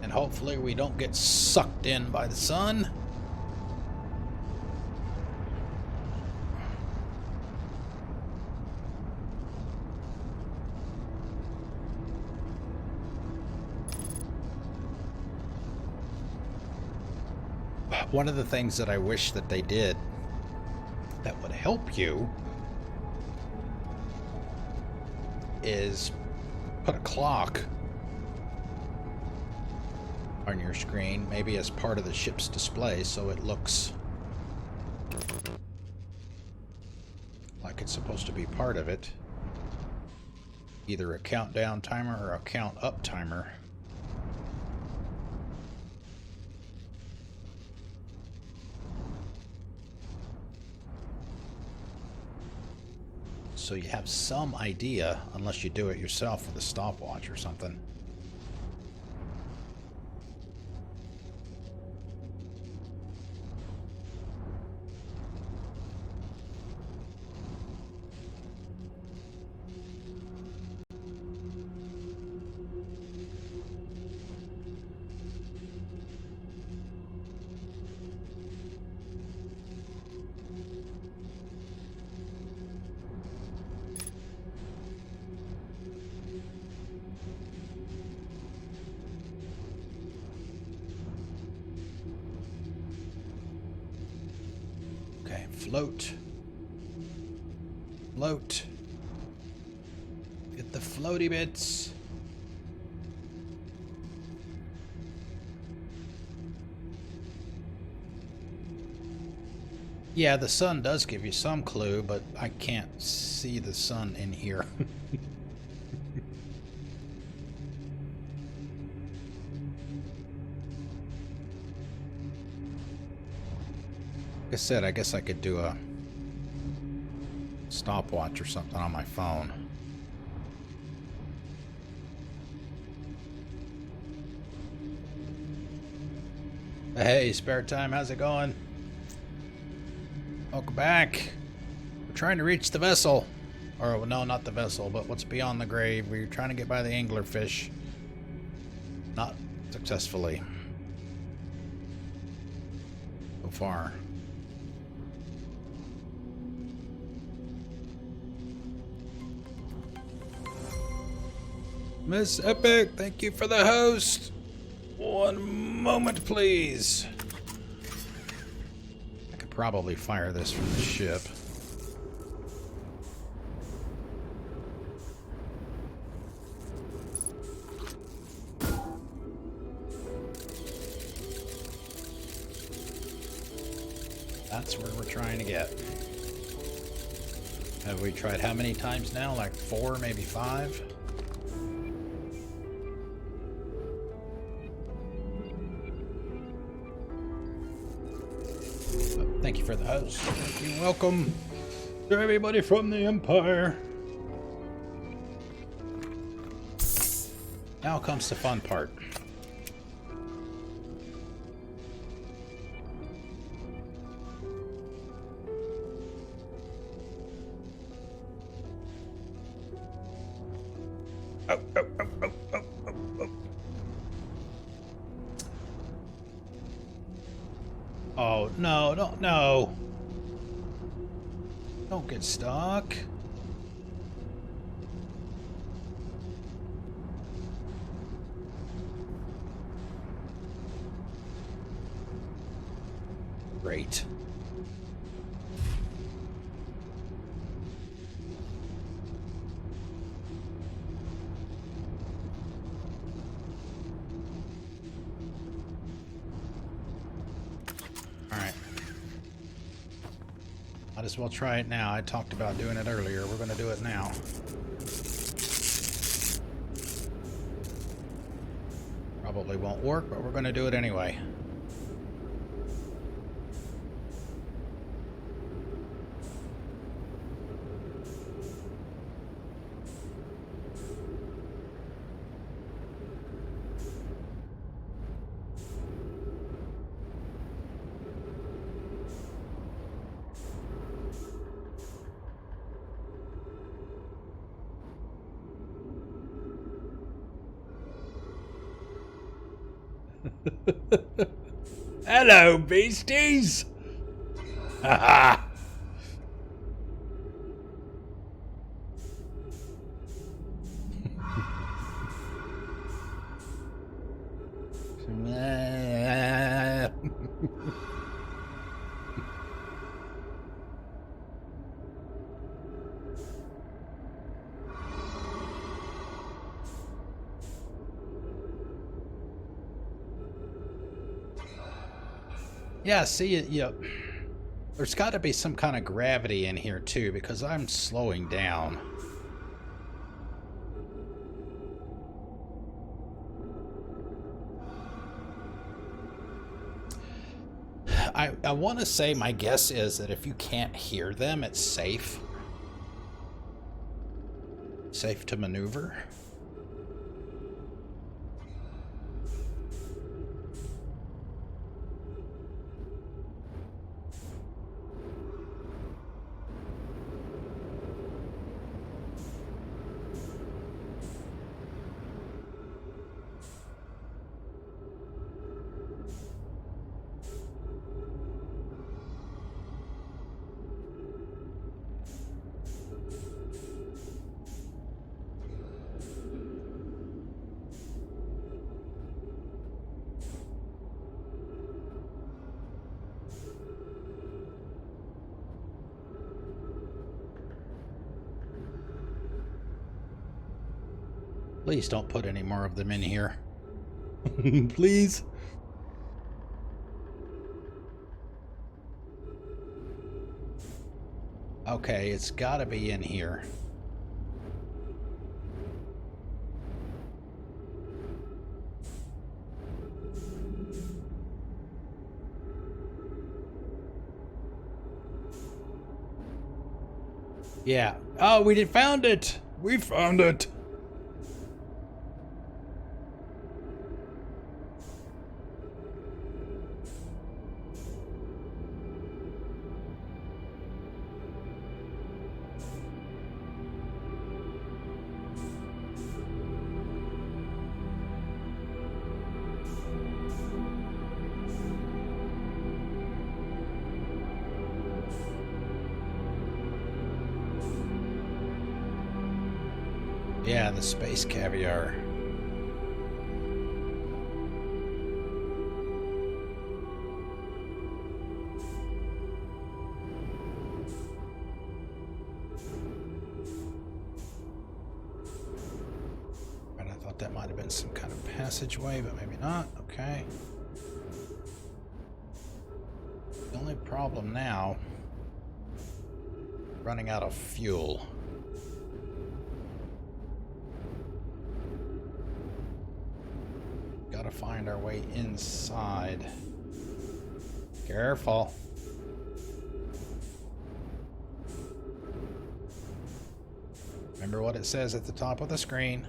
And hopefully we don't get sucked in by the sun. One of the things that I wish that they did that would help you is put a clock on your screen, maybe as part of the ship's display, so it looks like it's supposed to be part of it. Either a countdown timer or a count up timer. So you have some idea, unless you do it yourself with a stopwatch or something. Float. Float. Get the floaty bits. Yeah, the sun does give you some clue, but I can't see the sun in here. Like I said, I guess I could do a stopwatch or something on my phone. Hey, spare time, how's it going? Welcome back. We're trying to reach the vessel. Or, no, not the vessel, but what's beyond the grave. We're trying to get by the anglerfish. Not successfully. So far. Miss Epic, thank you for the host. 1 moment, please. I could probably fire this from the ship. That's where we're trying to get. Have we tried how many times now? Like 4, maybe 5? Thank you for the host. Thank you. Welcome to everybody from the Empire. Now comes the fun part. Oh, oh, oh, oh, oh, oh, oh. Oh, no, no, no. Don't get stuck. Great. Alright. Might as well try it now. I talked about doing it earlier. We're going to do it now. Probably won't work, but we're going to do it anyway. Hello, beasties! Haha! Yeah, see, there's got to be some kind of gravity in here too, because I'm slowing down. I want to say my guess is that if you can't hear them, it's safe. Safe to maneuver. Please don't put any more of them in here. Please. Okay, it's got to be in here. Yeah. Oh, we found it. We found it. Yeah, the space caviar. And I thought that might have been some kind of passageway, but maybe not. Okay. The only problem now, running out of fuel. Gotta find our way inside. Careful. Remember what it says at the top of the screen.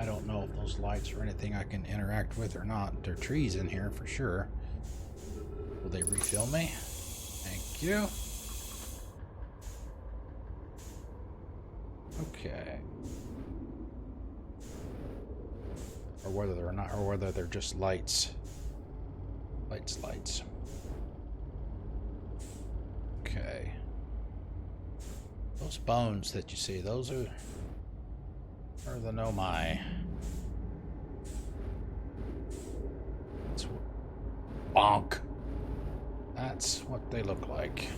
I don't know if those lights are anything I can interact with or not. There are trees in here for sure. Will they refill me? Thank you. Okay. Or whether they're not, or whether they're just lights. Lights. Okay. Those bones that you see, those are the Nomai. Bonk. That's what they look like.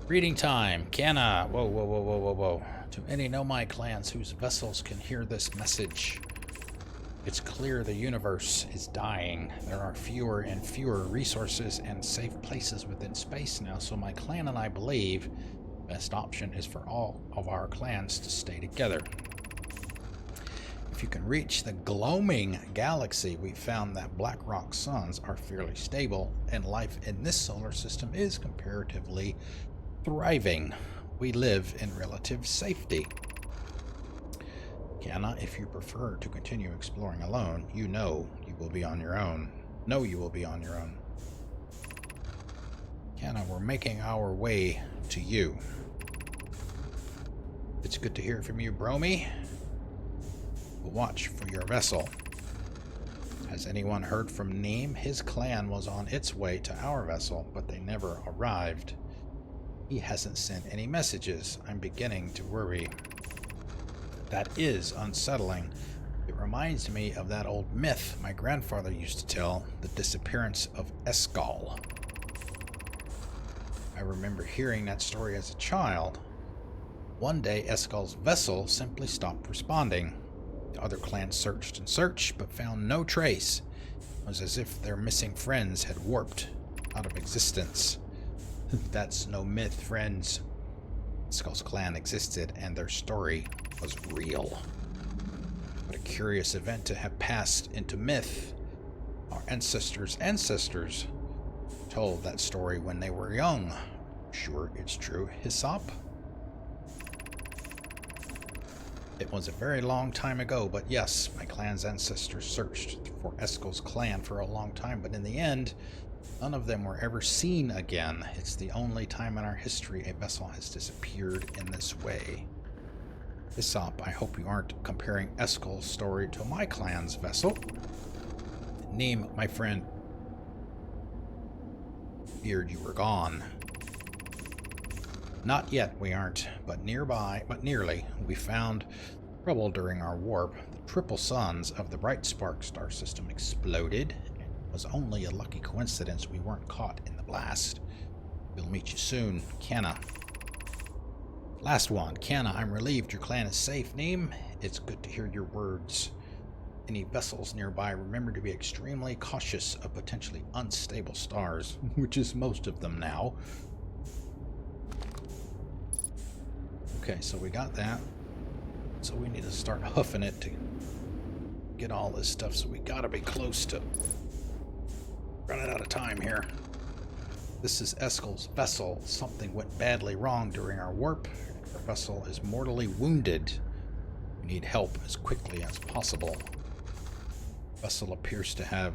Reading time. Canna. Whoa. To any Nomai clans whose vessels can hear this message. It's clear the universe is dying. There are fewer and fewer resources and safe places within space now, so my clan and I believe the best option is for all of our clans to stay together. If you can reach the gloaming galaxy, we found that black rock suns are fairly stable, and life in this solar system is comparatively thriving. We live in relative safety. Canna, if you prefer to continue exploring alone, you know you will be on your own. Know you will be on your own. Canna, we're making our way to you. It's good to hear from you, Bromy. We'll watch for your vessel. Has anyone heard from Neem? His clan was on its way to our vessel, but they never arrived. He hasn't sent any messages. I'm beginning to worry. That is unsettling. It reminds me of that old myth my grandfather used to tell, the disappearance of Eskal. I remember hearing that story as a child. One day, Eskal's vessel simply stopped responding. The other clans searched and searched, but found no trace. It was as if their missing friends had warped out of existence. That's no myth, friends. Eskal's clan existed, and their story was real. What a curious event to have passed into myth. Our ancestors' ancestors told that story when they were young. Sure, it's true, Hyssop. It was a very long time ago, but yes, my clan's ancestors searched for Eskal's clan for a long time, but in the end, none of them were ever seen again. It's the only time in our history a vessel has disappeared in this way. Hyssop, I hope you aren't comparing Eskal's story to my clan's vessel. Neem, my friend. Feared you were gone. Not yet, we aren't, but nearly. We found trouble during our warp. The triple suns of the bright spark star system exploded. It was only a lucky coincidence we weren't caught in the blast. We'll meet you soon, Canna. Last one, Canna, I'm relieved your clan is safe. Neem, it's good to hear your words. Any vessels nearby, remember to be extremely cautious of potentially unstable stars, which is most of them now. Okay, so we got that. So we need to start hoofing it to get all this stuff, so we gotta be close to running out of time here. This is Eskal's vessel. Something went badly wrong during our warp. Our vessel is mortally wounded. We need help as quickly as possible. The vessel appears to have...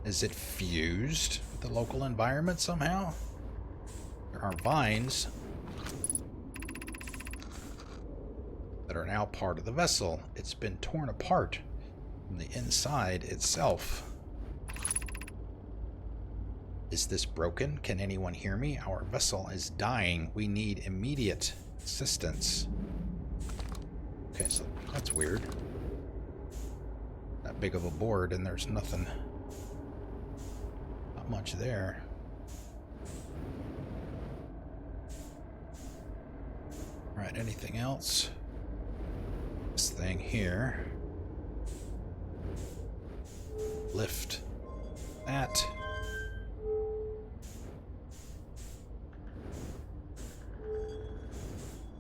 Is it fused with the local environment somehow? There are vines that are now part of the vessel. It's been torn apart from the inside itself. Is this broken? Can anyone hear me? Our vessel is dying. We need immediate assistance. Okay, so that's weird. That big of a board and there's nothing. Not much there. Alright, anything else? This thing here. Lift that.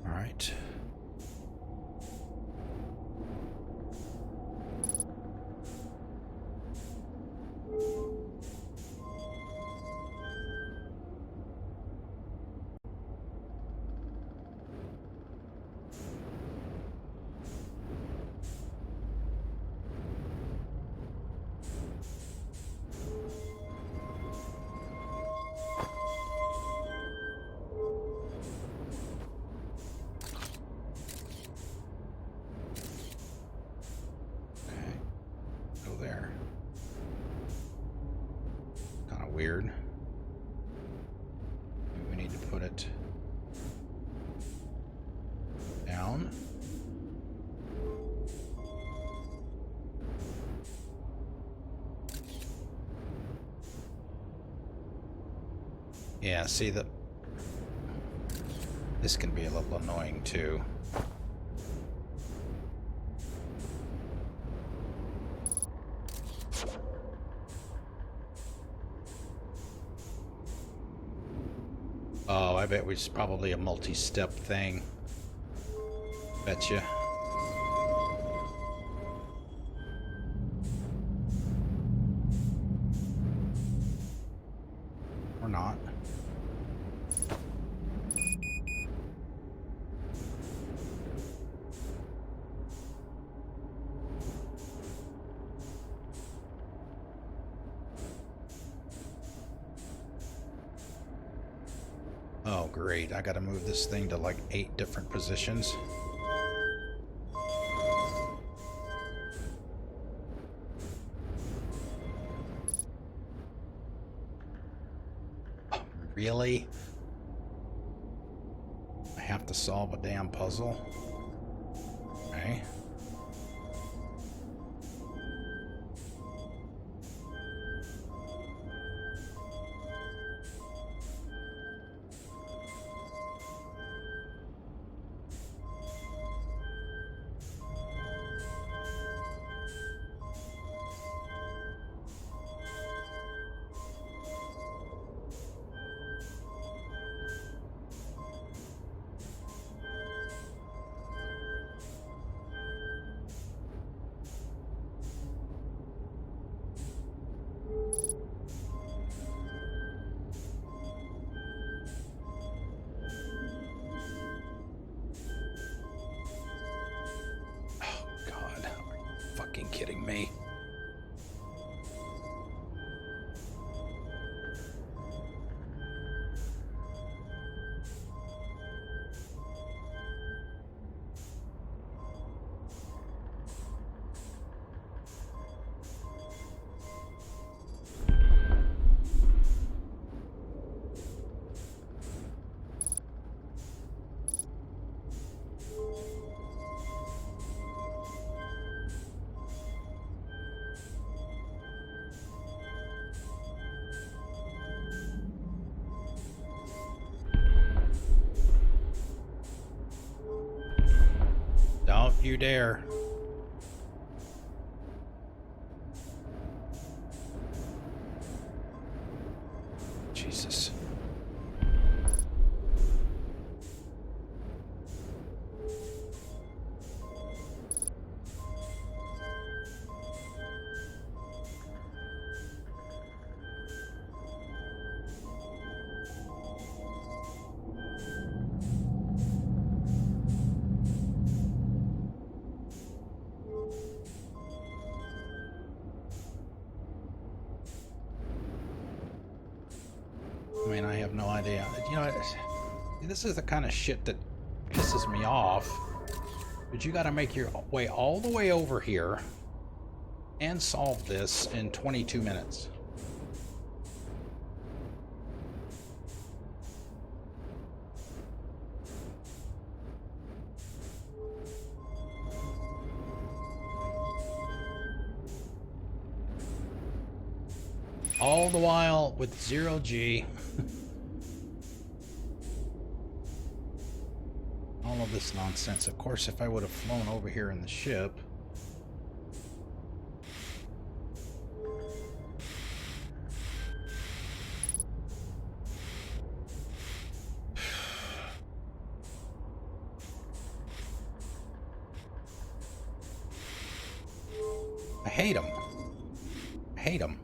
Alright. there. Kind of weird. Maybe we need to put it down. Yeah, see that this can be a little annoying too. Oh, I bet it's probably a multi-step thing. Betcha. Or not. Oh, great. I gotta move this thing to like 8 different positions. Oh, really? I have to solve a damn puzzle? Okay. Kidding me? Don't you dare. Jesus. I mean, I have no idea. You know, this is the kind of shit that pisses me off. But you got to make your way all the way over here and solve this in 22 minutes. All the while with 0G. All of this nonsense. Of course, if I would have flown over here in the ship. I hate them. I hate them.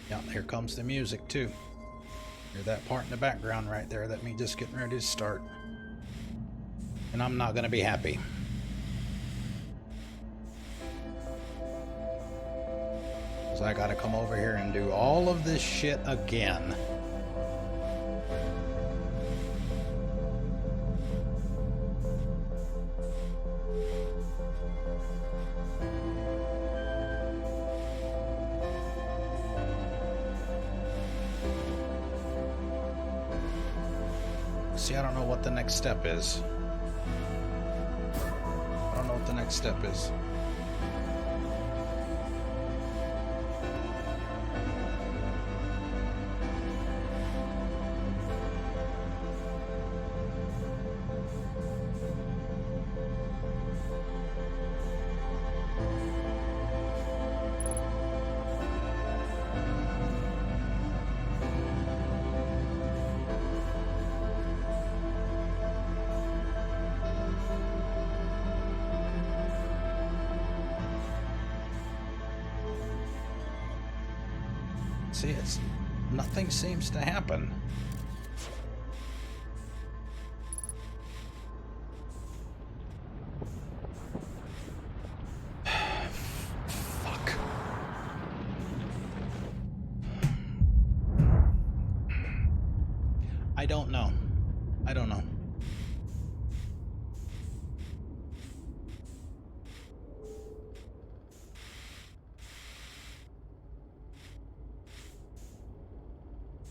Yeah, here comes the music too. Hear that part in the background right there? That me just getting ready to start. And I'm not gonna be happy. Because I gotta come over here and do all of this shit again. See, I don't know what the next step is. I don't know what the next step is. See, nothing seems to happen. Fuck. I don't know. I don't know.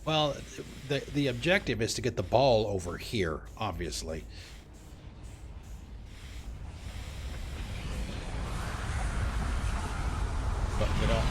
Well, the objective is to get the ball over here, obviously. But you don't.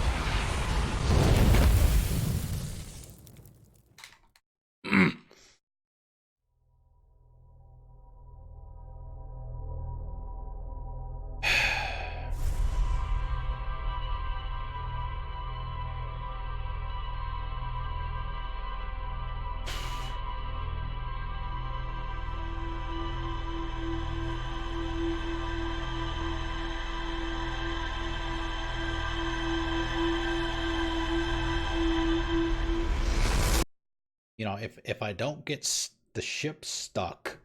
You know, if I don't get the ship stuck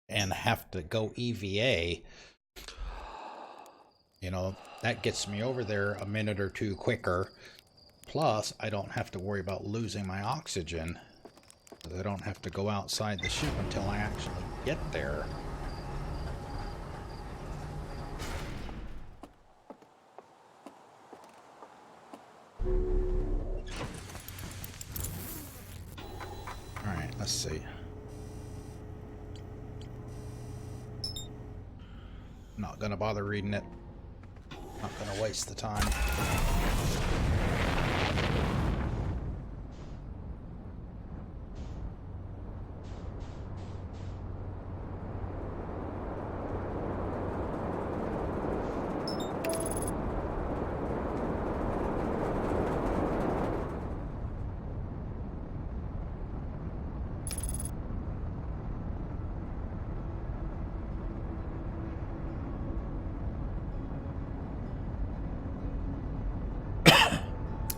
and have to go EVA, you know, that gets me over there a minute or two quicker. Plus, I don't have to worry about losing my oxygen. I don't have to go outside the ship until I actually get there. Alright, let's see. Not gonna bother reading it. Not gonna waste the time.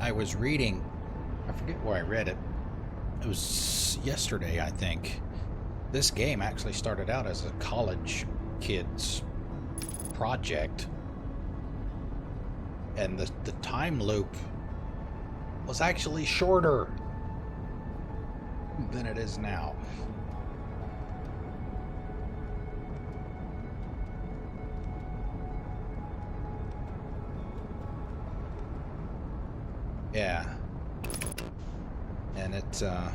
I was reading, I forget where I read it. It was yesterday, I think. This game actually started out as a college kid's project. And the time loop was actually shorter than it is now. Yeah. And it's ah,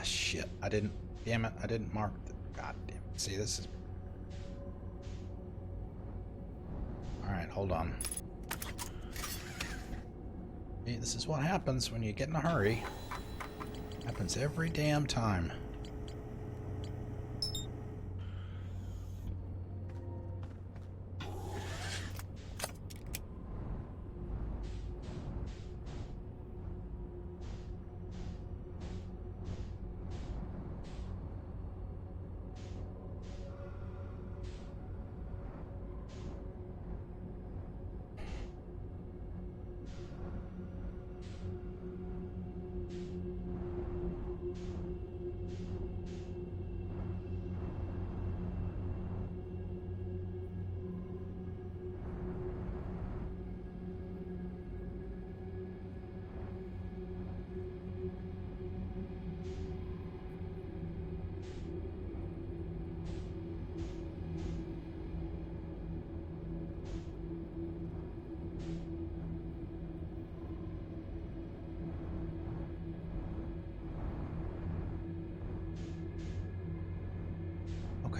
shit. I didn't, damn it, I didn't mark the, god damn it. See, this is, all right, hold on. See, this is what happens when you get in a hurry. Happens every damn time.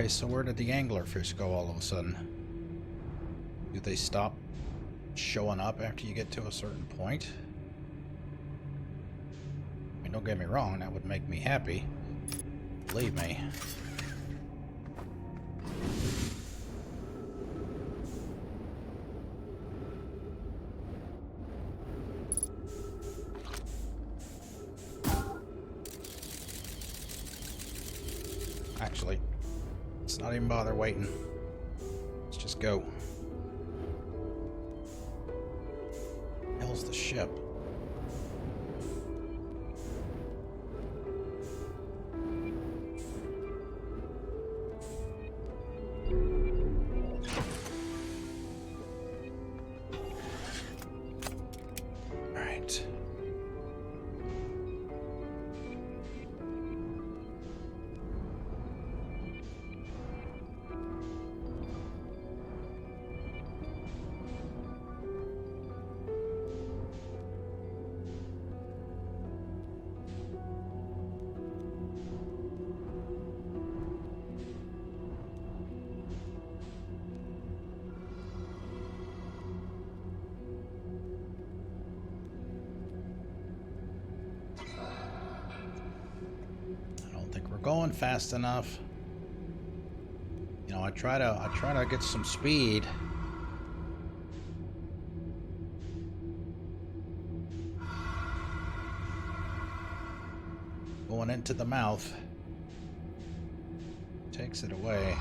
Okay, so where did the anglerfish go all of a sudden? Do they stop showing up after you get to a certain point? I mean, don't get me wrong, that would make me happy. Believe me. Actually, let's not even bother waiting. Let's just go. Hell's the ship? All right. Going fast enough. You know, I try to get some speed. Going into the mouth takes it away.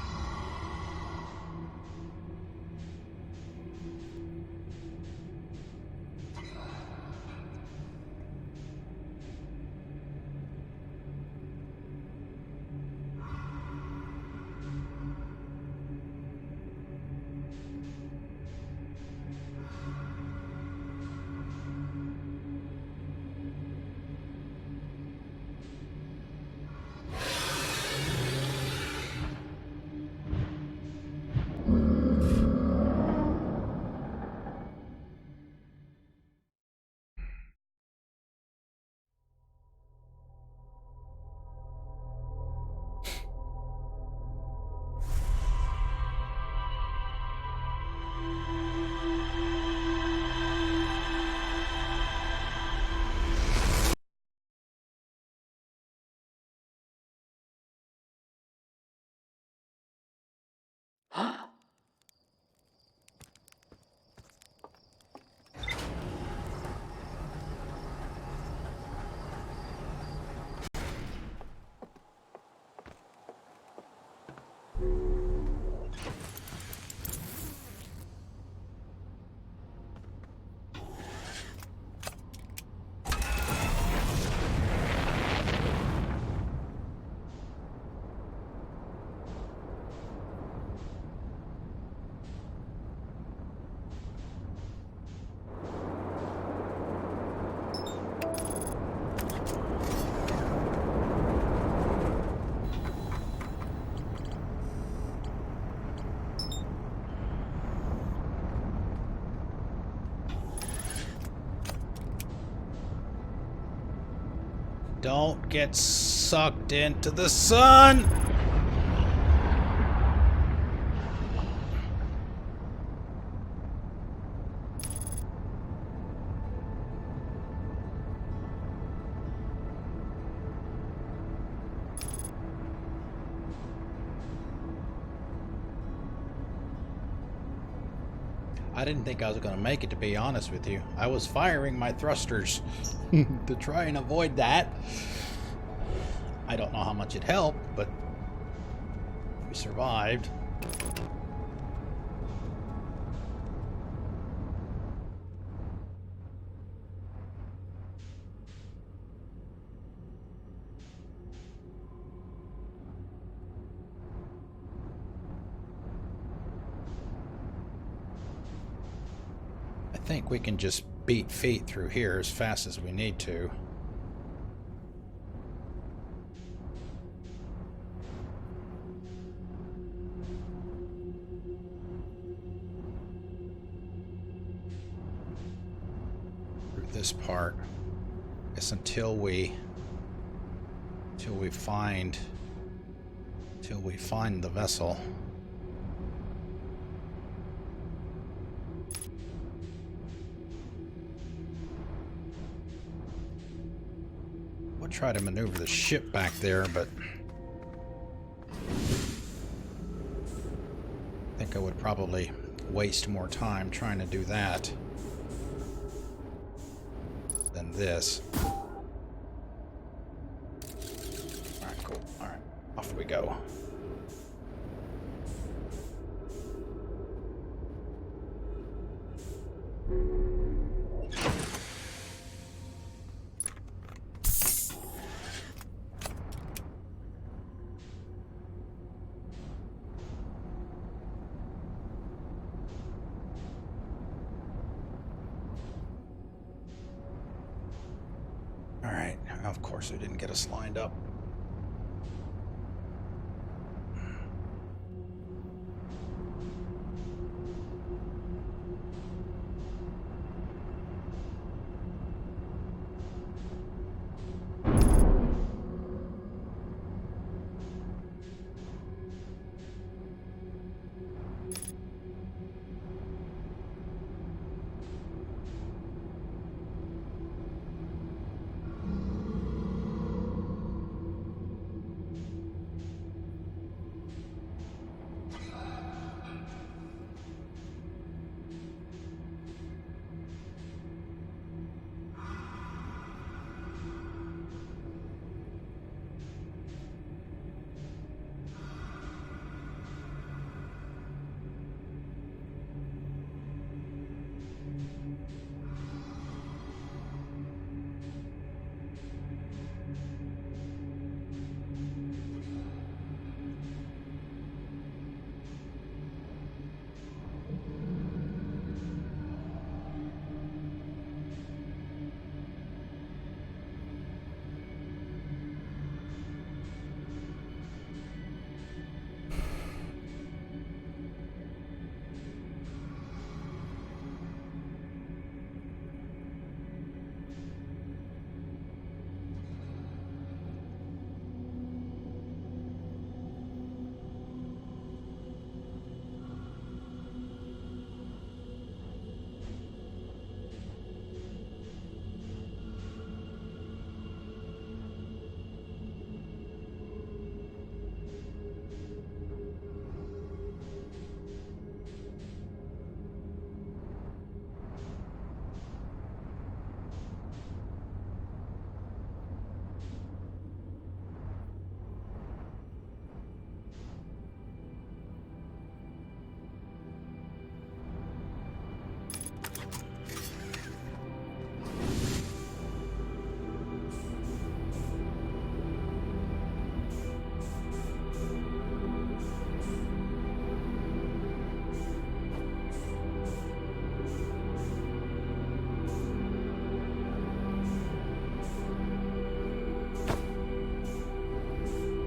Don't get sucked into the sun! I didn't think I was going to make it, to be honest with you. I was firing my thrusters to try and avoid that. I don't know how much it helped, but we survived. I think we can just beat feet through here as fast as we need to. Through this part. I guess until we find till we find the vessel. We'll try to maneuver the ship back there, but I think I would probably waste more time trying to do that than this. Alright, cool. Alright, off we go. Alright, of course they didn't get us lined up.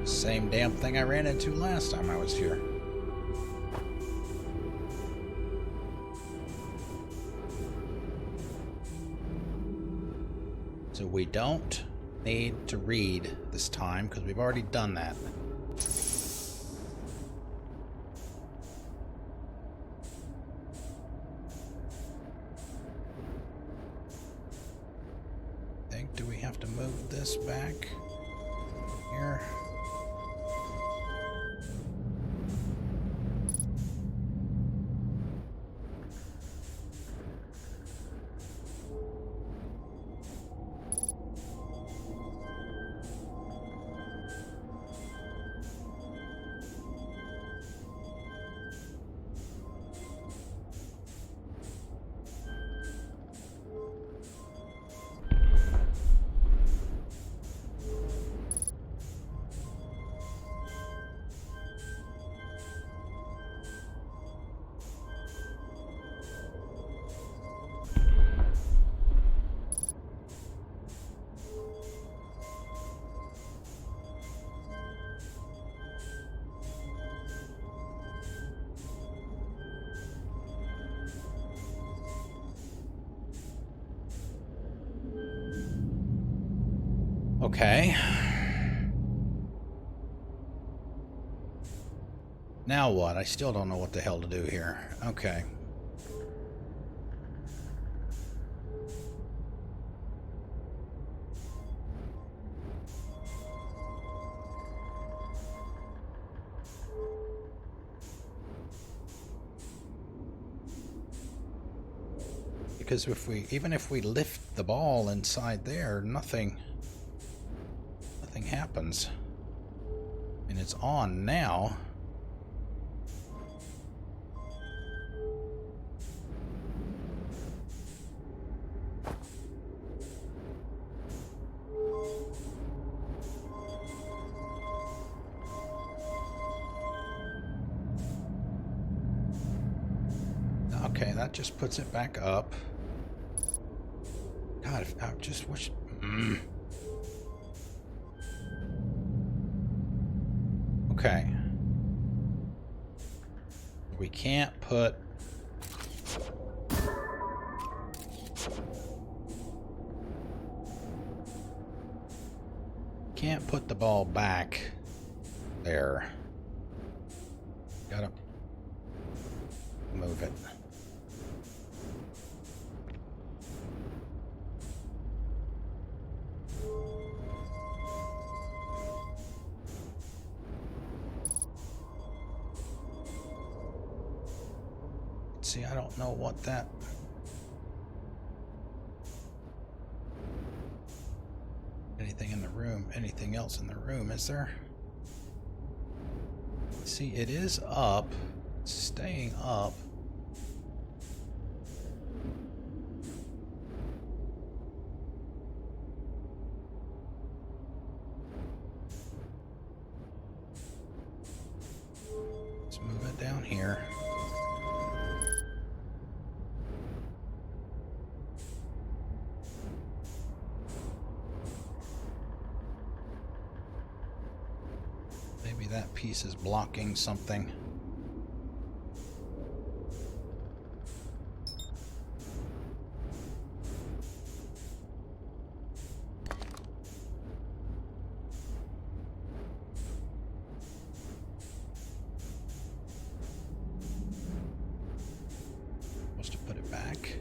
Same damn thing I ran into last time I was here. So we don't need to read this time because we've already done that. Do we have to move this back here? Okay. Now what? I still don't know what the hell to do here. Okay. Because even if we lift the ball inside there, nothing happens. And it's on now. Okay, that just puts it back up. God, I just wish... Okay. We can't put... Can't put the ball back there. Gotta move it. See, I don't know what that... Anything in the room? Anything else in the room? Is there? See, it is up. It's staying up. Let's move it down here. Maybe that piece is blocking something. Supposed to put it back.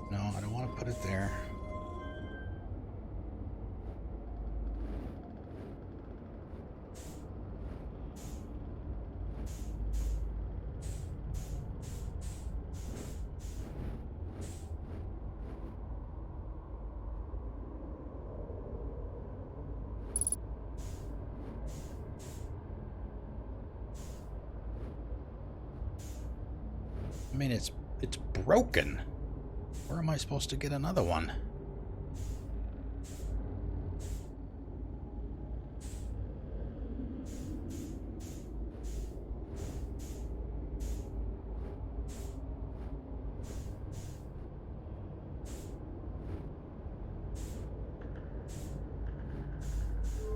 No, I don't want to put it there. I mean, it's broken. Where am I supposed to get another one?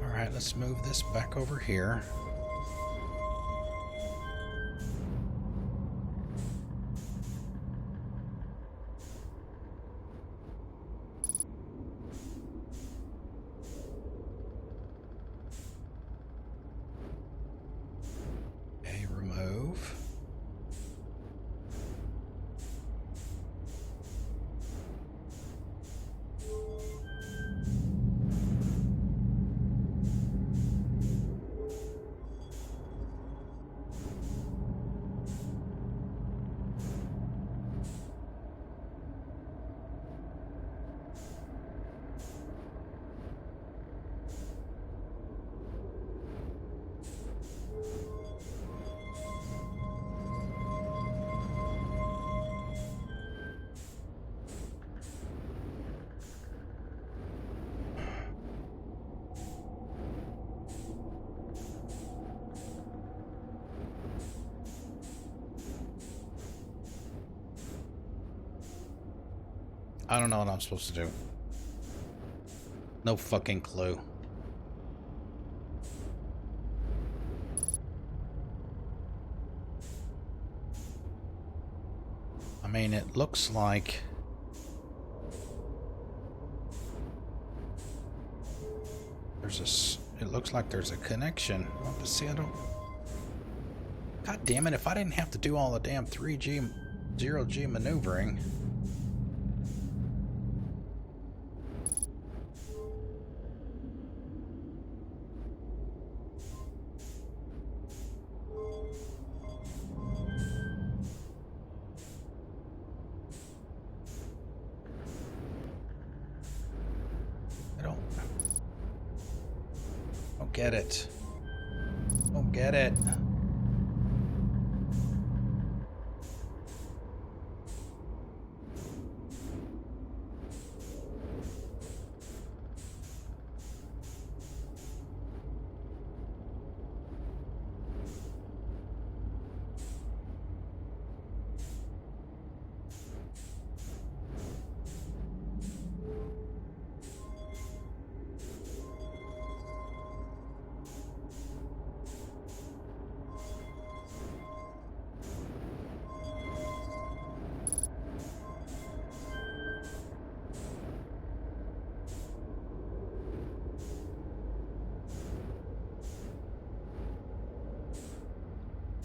All right, let's move this back over here. Remove. I don't know what I'm supposed to do. No fucking clue. I mean, it looks like... It looks like there's a connection. But see, I don't... God damn it, if I didn't have to do all the damn 3G, 0G maneuvering... Get it. Don't get it.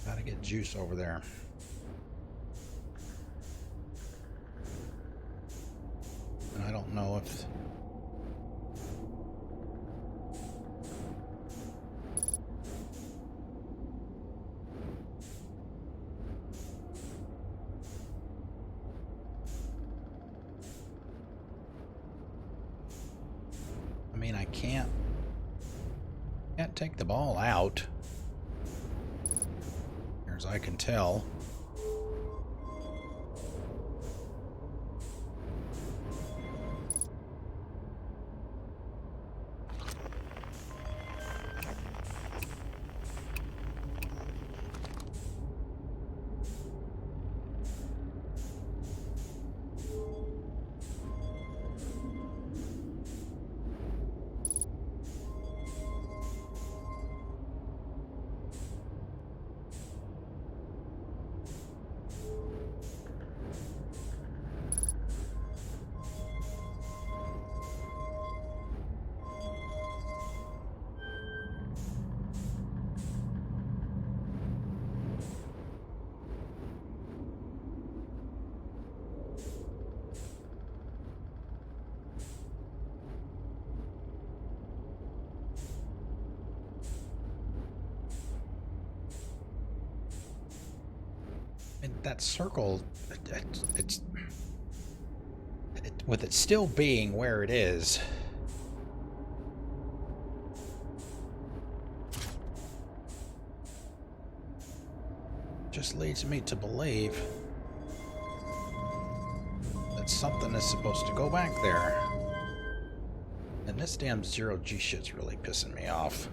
Gotta get juice over there. And I don't know if... I mean, I can't take the ball out. As I can tell. That circle, with it still being where it is, just leads me to believe that something is supposed to go back there. And this damn 0G shit's really pissing me off.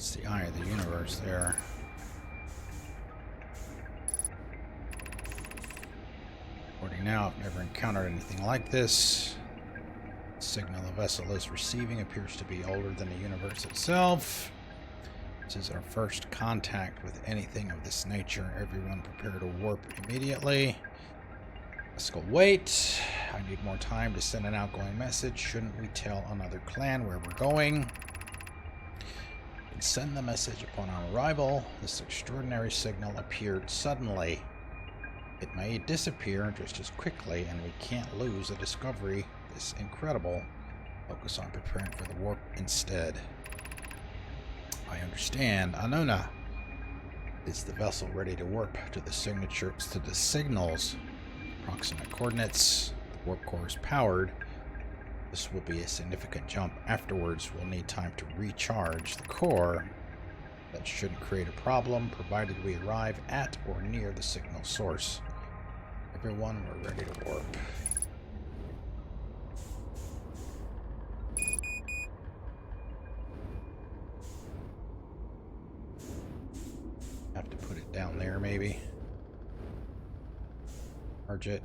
That's the eye of the universe there. According now, I've never encountered anything like this. The signal the vessel is receiving appears to be older than the universe itself. This is our first contact with anything of this nature. Everyone prepare to warp immediately. Let's go wait. I need more time to send an outgoing message. Shouldn't we tell another clan where we're going? And send the message upon our arrival. This extraordinary signal appeared suddenly. It may disappear just as quickly, and we can't lose a discovery this incredible. Focus on preparing for the warp instead. I understand. Anona. Is the vessel ready to warp to the signatures to the signals? Approximate coordinates. The warp core is powered. This will be a significant jump. Afterwards, we'll need time to recharge the core. That shouldn't create a problem, provided we arrive at or near the signal source. Everyone, we're ready to warp. Have to put it down there, maybe. Charge it.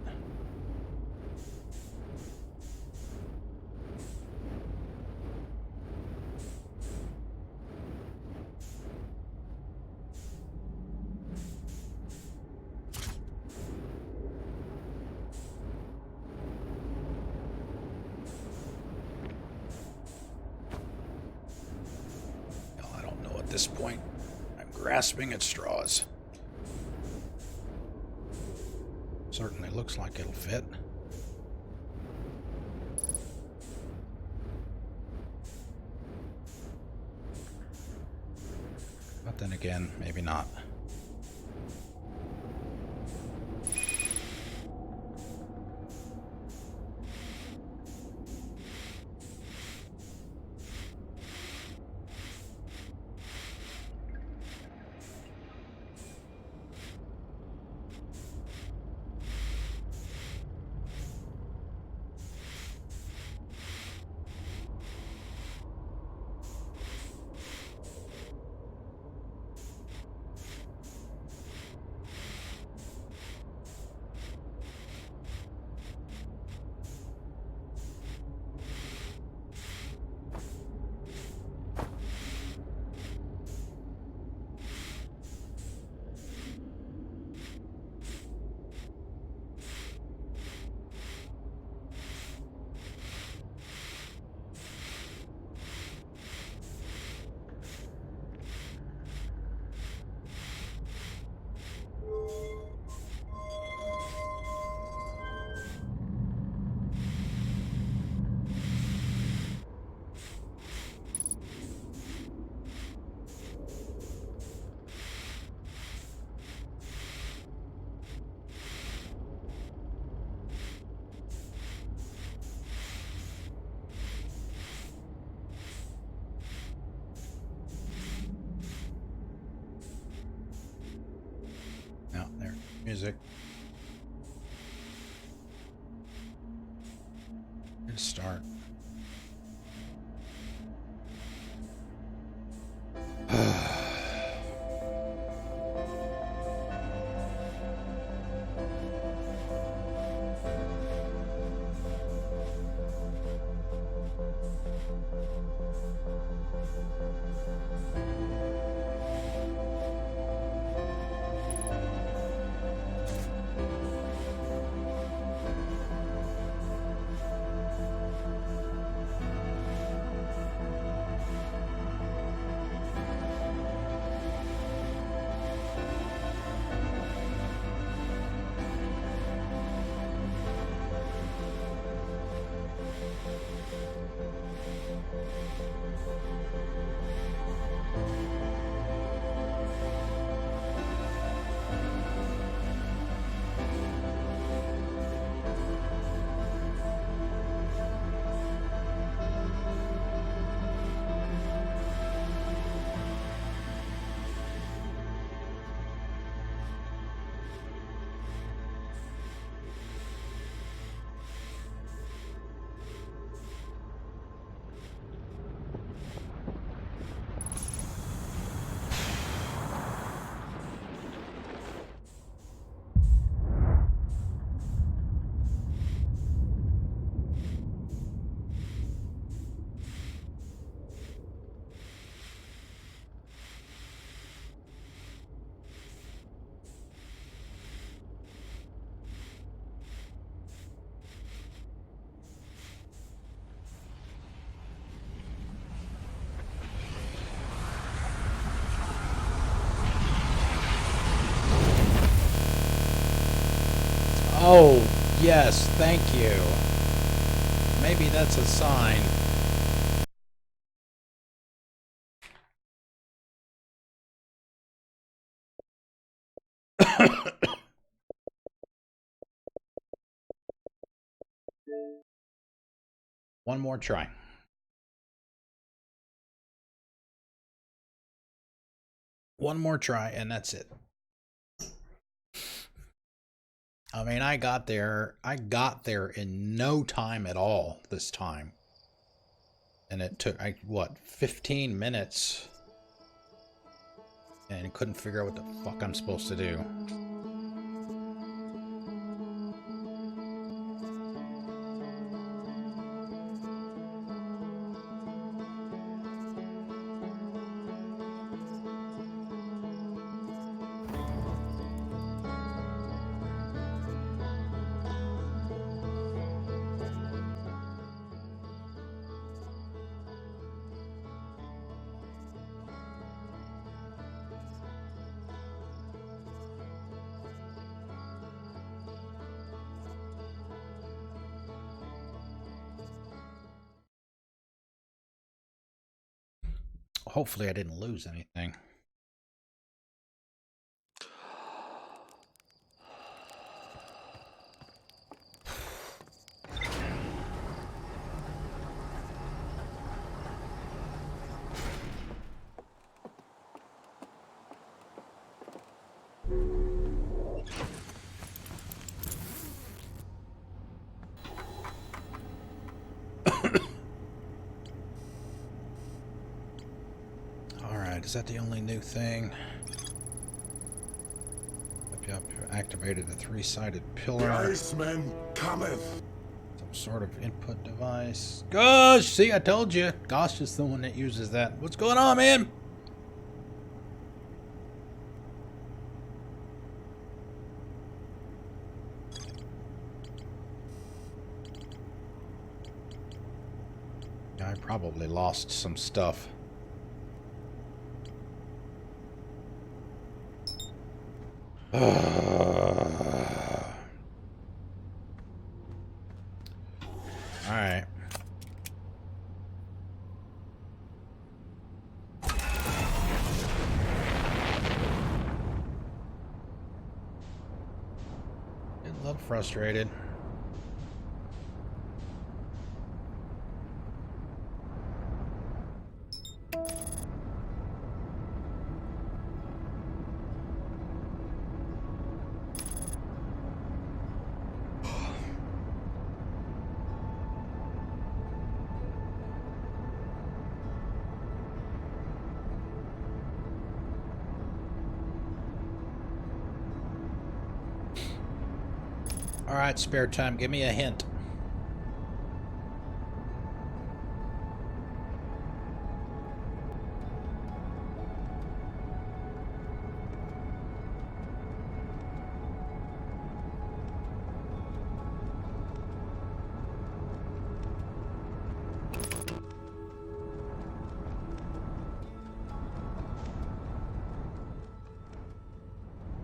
I don't know at this point. I'm grasping at straws. Certainly looks like it'll fit. But then again, maybe not. Music. Good start. Oh, yes, thank you. Maybe that's a sign. One more try. One more try, and that's it. I mean, I got there in no time at all this time. And it took, what, 15 minutes? And couldn't figure out what the fuck I'm supposed to do. Hopefully I didn't lose anything. Alright, is that the only new thing? Yep, activated a three-sided The pillar. Iceman cometh. Some sort of input device. Gosh, see, I told you. Gosh is the one that uses that. What's going on, man? I probably lost some stuff. Alright. Getting a little frustrated. Alright, spare time. Give me a hint.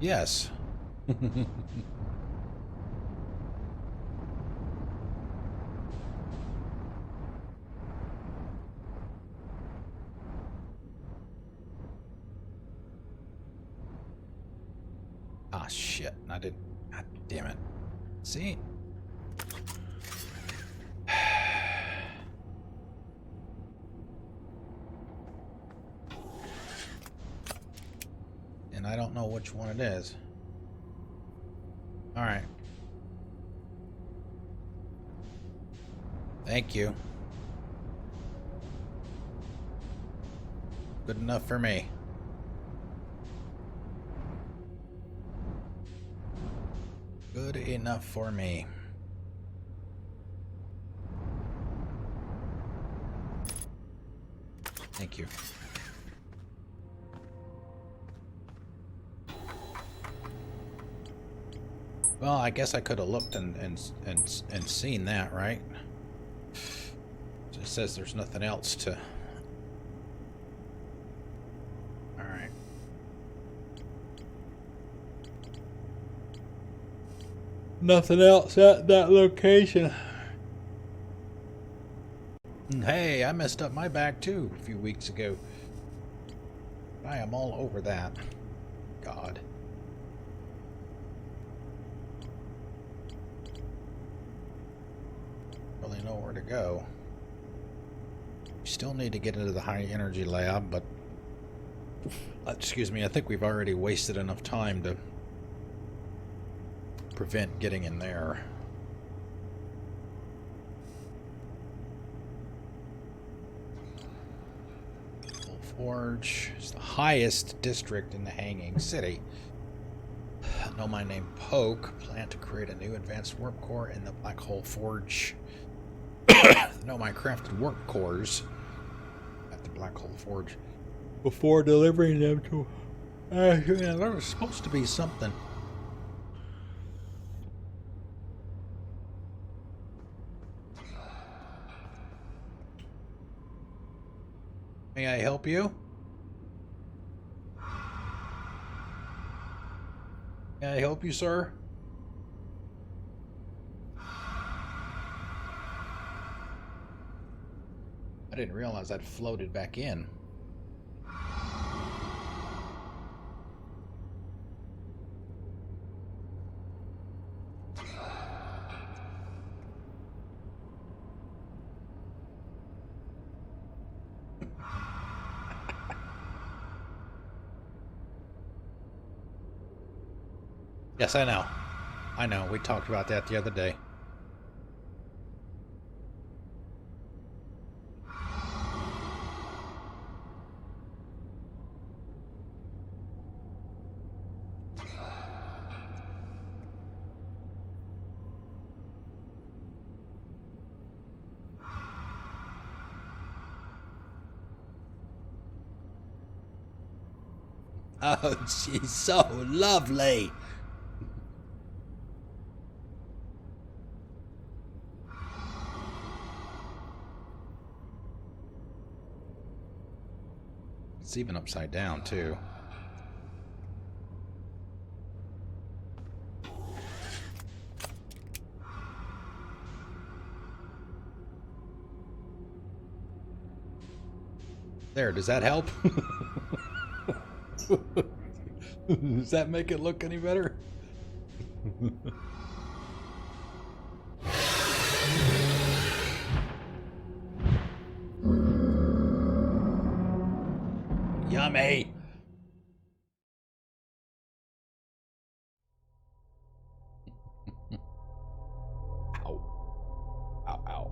Yes. Ah, shit. I didn't. God damn it. See? And I don't know which one it is. Alright. Thank you. Good enough for me. Good enough for me. Thank you. Well, I guess I could have looked and seen that, right? It says there's nothing else to... Alright. Nothing else at that location. Hey, I messed up my back too a few weeks ago. I am all over that. God. Really know where to go. We still need to get into the high energy lab, but excuse me, I think we've already wasted enough time to prevent getting in there. Forge is the highest district in the Hanging City. Know my name Poke. Plan to create a new advanced warp core in the Black Hole Forge. Know my crafted warp cores at the Black Hole Forge before delivering them to. Yeah, there was supposed to be something. May I help you? May I help you, sir? I didn't realize I'd floated back in. Yes, I know. I know. We talked about that the other day. Oh, she's so lovely. It's even upside down, too. There, does that help? Does that make it look any better? Yummy! Ow. Ow, ow.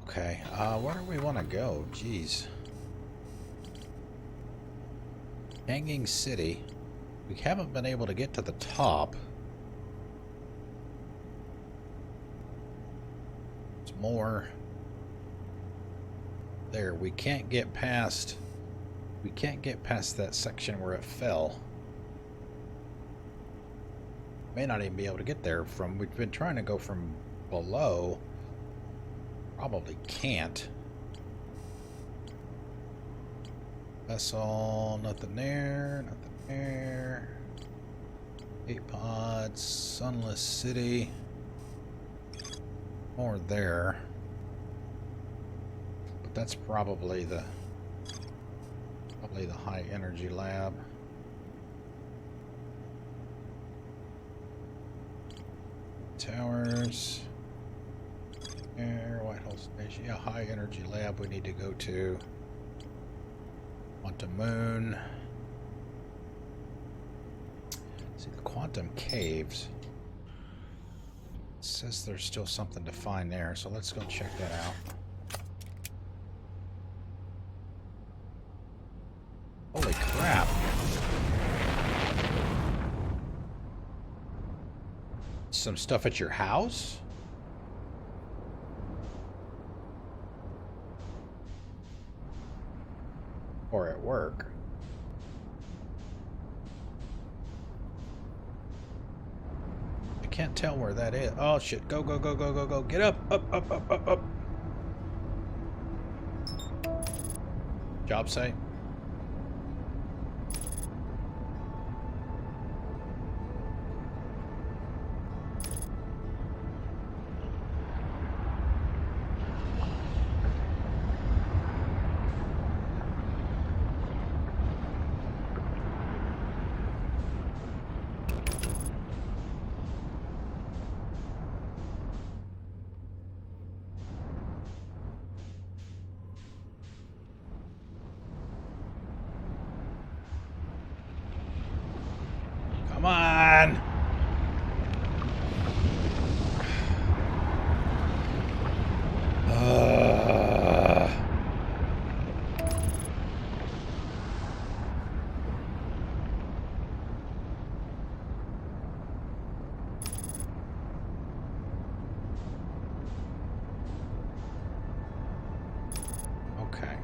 Okay, where do we want to go? Jeez. Hanging City. We haven't been able to get to the top. It's more... There, we can't get past... We can't get past that section where it fell. May not even be able to get there from... We've been trying to go from below. Probably can't. Vessel, nothing there, nothing there. 8 pods, Sunless City. More there. But that's probably the high energy lab. Towers. Air, Whitehall Station. Yeah, high energy lab we need to go to. Quantum Moon. See, the Quantum Caves. It says there's still something to find there, so let's go check that out. some stuff at your house? Or at work? I can't tell where that is. Oh shit, go, go, go, go, go, go. Get up, up, up, up, up, up. Job site? Come on! Okay.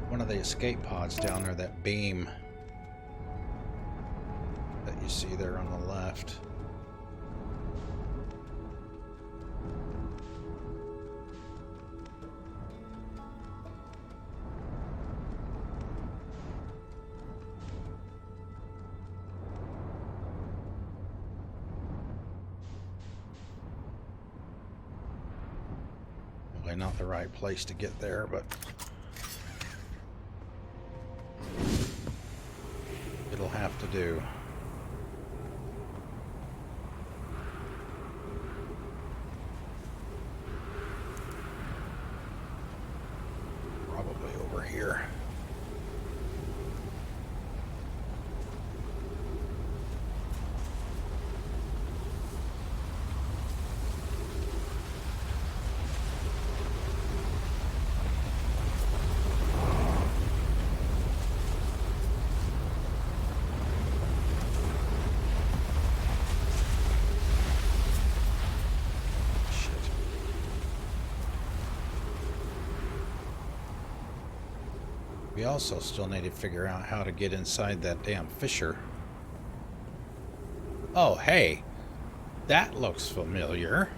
One of the escape pods down there, that beam that you see there on the left. Probably not the right place to get there, but it'll have to do. Probably over here. We also still need to figure out how to get inside that damn fissure. Oh, hey. That looks familiar.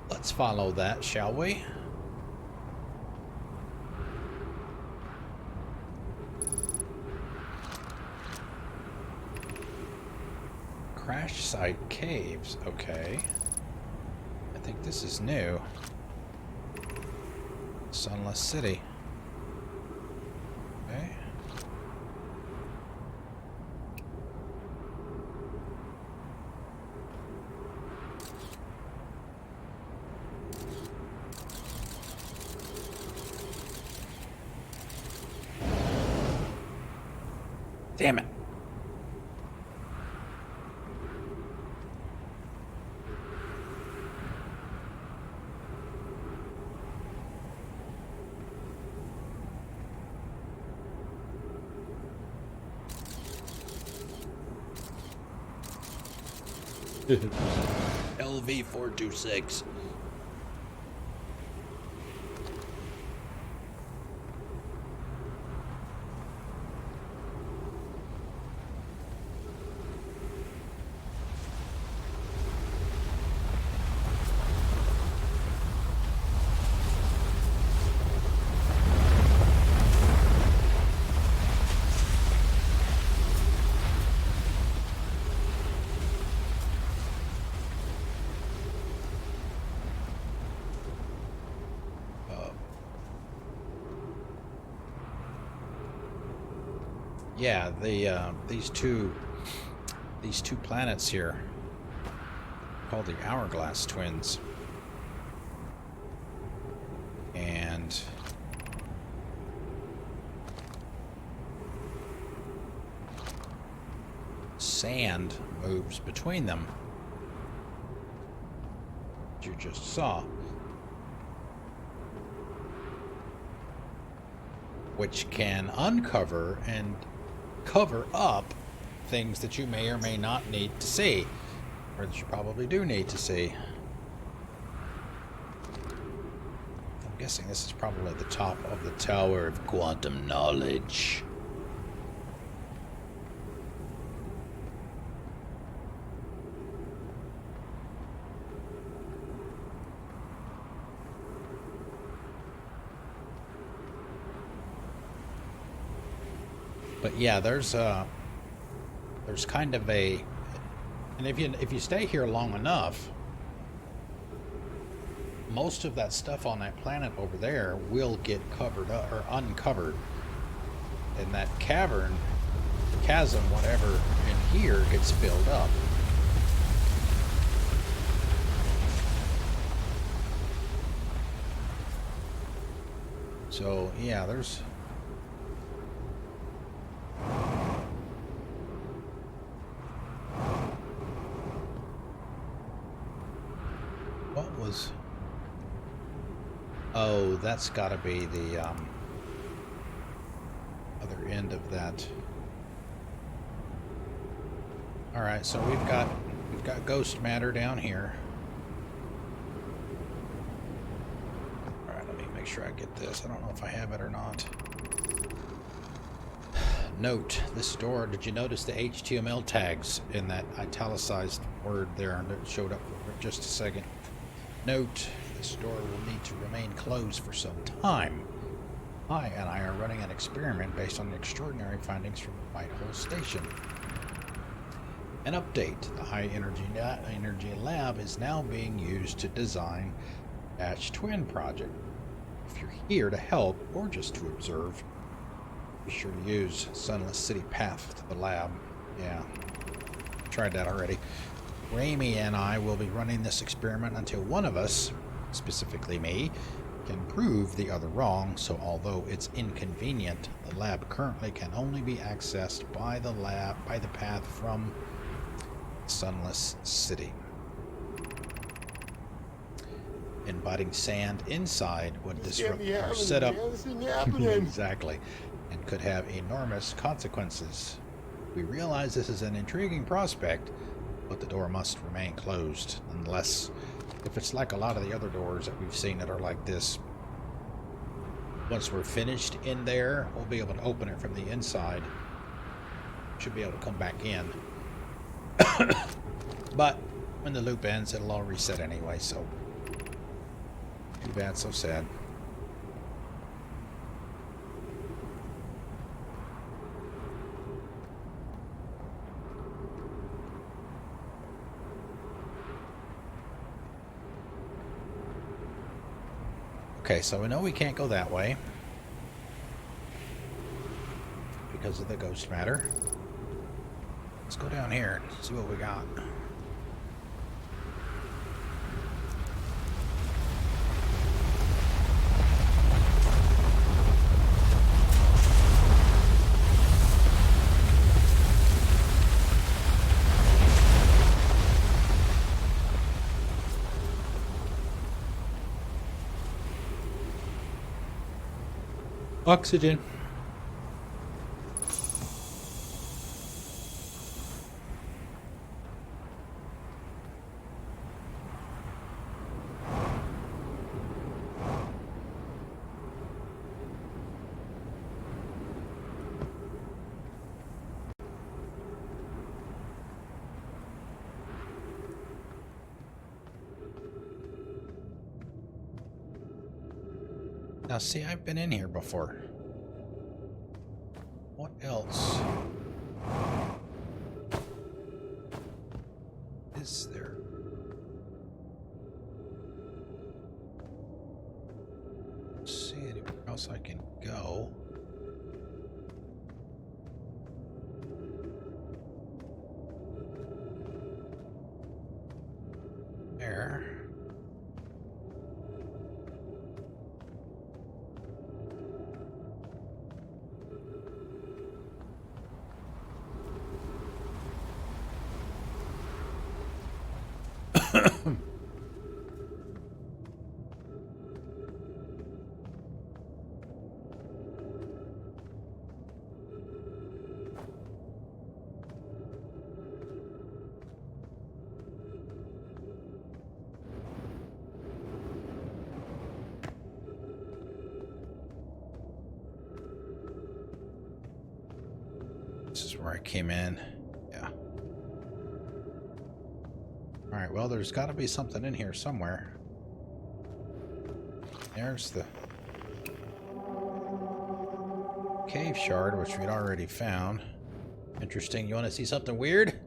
Let's follow that, shall we? Crash site caves. Okay. I think this is new. Sunless City. Okay. Damn it. LV426. Yeah, these two planets here, called the Hourglass Twins, and sand moves between them, as you just saw. which can uncover and cover up things that you may or may not need to see, or that you probably do need to see. I'm guessing this is probably the top of the Tower of Quantum Knowledge. But yeah, there's kind of a, and if you stay here long enough, most of that stuff on that planet over there will get covered up or uncovered, and that chasm, whatever in here, gets filled up. So yeah, there's. What was... Oh, that's got to be the other end of that. All right, so we've got ghost matter down here. All right, let me make sure I get this. I don't know if I have it or not. Note, this door, did you notice the HTML tags in that italicized word there that showed up for just a second? Note, this door will need to remain closed for some time. I and I are running an experiment based on the extraordinary findings from the Whitehall Station. An update. The high energy lab is now being used to design Batch Twin project. If you're here to help or just to observe, be sure to use Sunless City Path to the lab. Yeah, tried that already. Raimi and I will be running this experiment until one of us, specifically me, can prove the other wrong. So although it's inconvenient, the lab currently can only be accessed by the path from Sunless City. Inviting sand inside would disrupt our setup. Exactly. And could have enormous consequences. We realize this is an intriguing prospect, but the door must remain closed, unless, if it's like a lot of the other doors that we've seen that are like this, once we're finished in there, we'll be able to open it from the inside. Should be able to come back in. But when the loop ends, it'll all reset anyway, so too bad, so sad. Okay, so we know we can't go that way because of the ghost matter. Let's go down here and see what we got. Oxygen. Now see, I've been in here before. What else is there? Let's see anywhere else I can go. There. where I came in. Yeah. Alright, well, there's got to be something in here somewhere. There's the cave shard, which we'd already found. Interesting. You want to see something weird?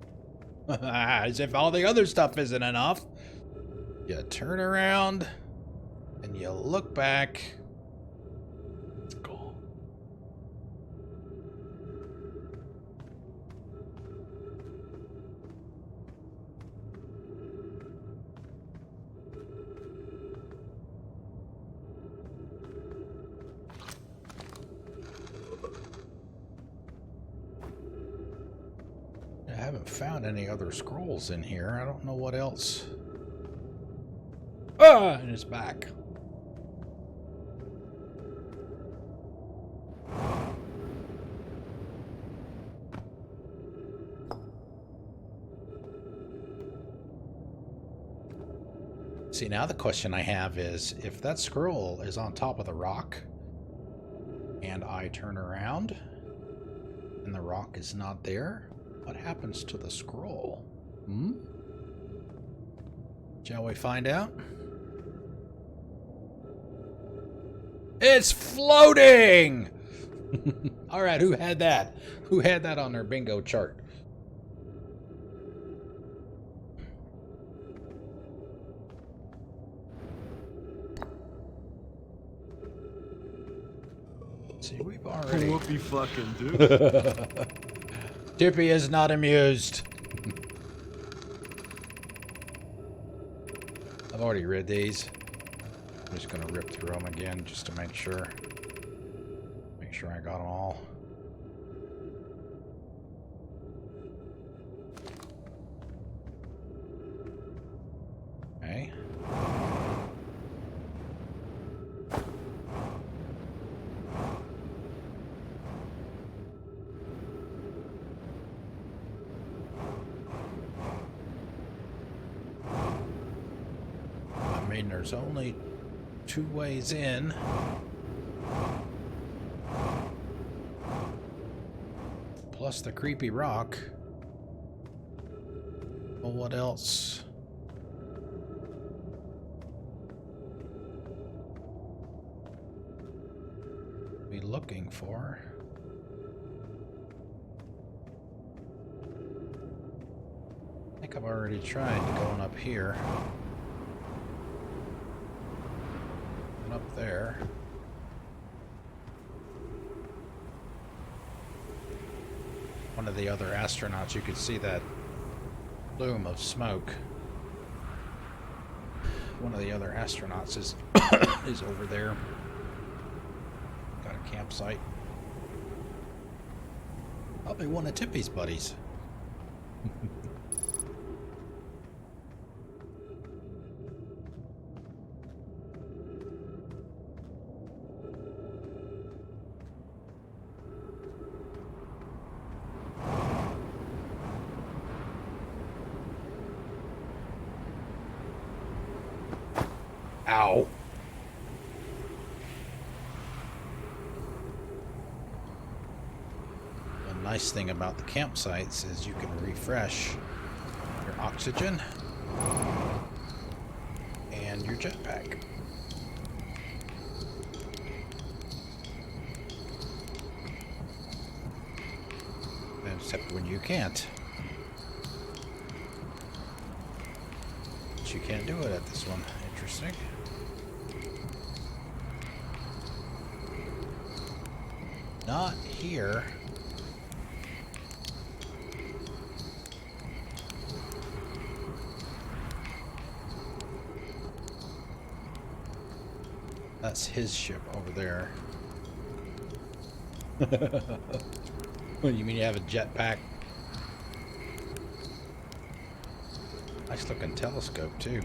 As if all the other stuff isn't enough. You turn around and you look back. It's cool. I haven't found any other scrolls in here. I don't know what else. Ah, and it's back. See, now the question I have is, if that scroll is on top of the rock, and I turn around, and the rock is not there, what happens to the scroll? Hmm? Shall we find out? It's floating! Alright, who had that? Who had that on their bingo chart? See, we've already... Whoopie fucking dude. Tippy is not amused. I've already read these. I'm just gonna rip through them again just to make sure. Make sure I got them all. Okay. I mean, there's only 2 ways in. Plus the creepy rock. Well, what else? Be looking for? I think I've already tried going up here. Up there. One of the other astronauts, you could see that plume of smoke. One of the other astronauts is is over there. Got a campsite. Probably one of Tippy's buddies. Ow. The nice thing about the campsites is you can refresh your oxygen and your jetpack. Except when you can't. But you can't do it at this one. Interesting. Not here. That's his ship over there. What, you mean you have a jetpack? Nice looking telescope too.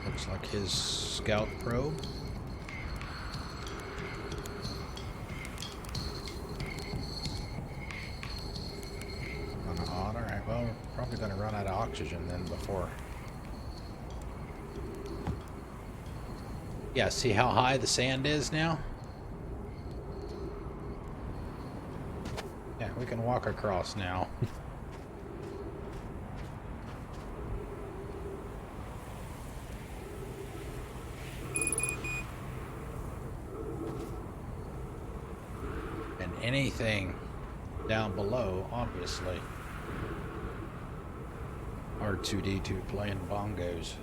Looks like his scout probe. Kind of odd. Alright, well, we're probably going to run out of oxygen then before. Yeah, see how high the sand is now? Yeah, we can walk across now. And anything down below, obviously. R2D2 playing bongos.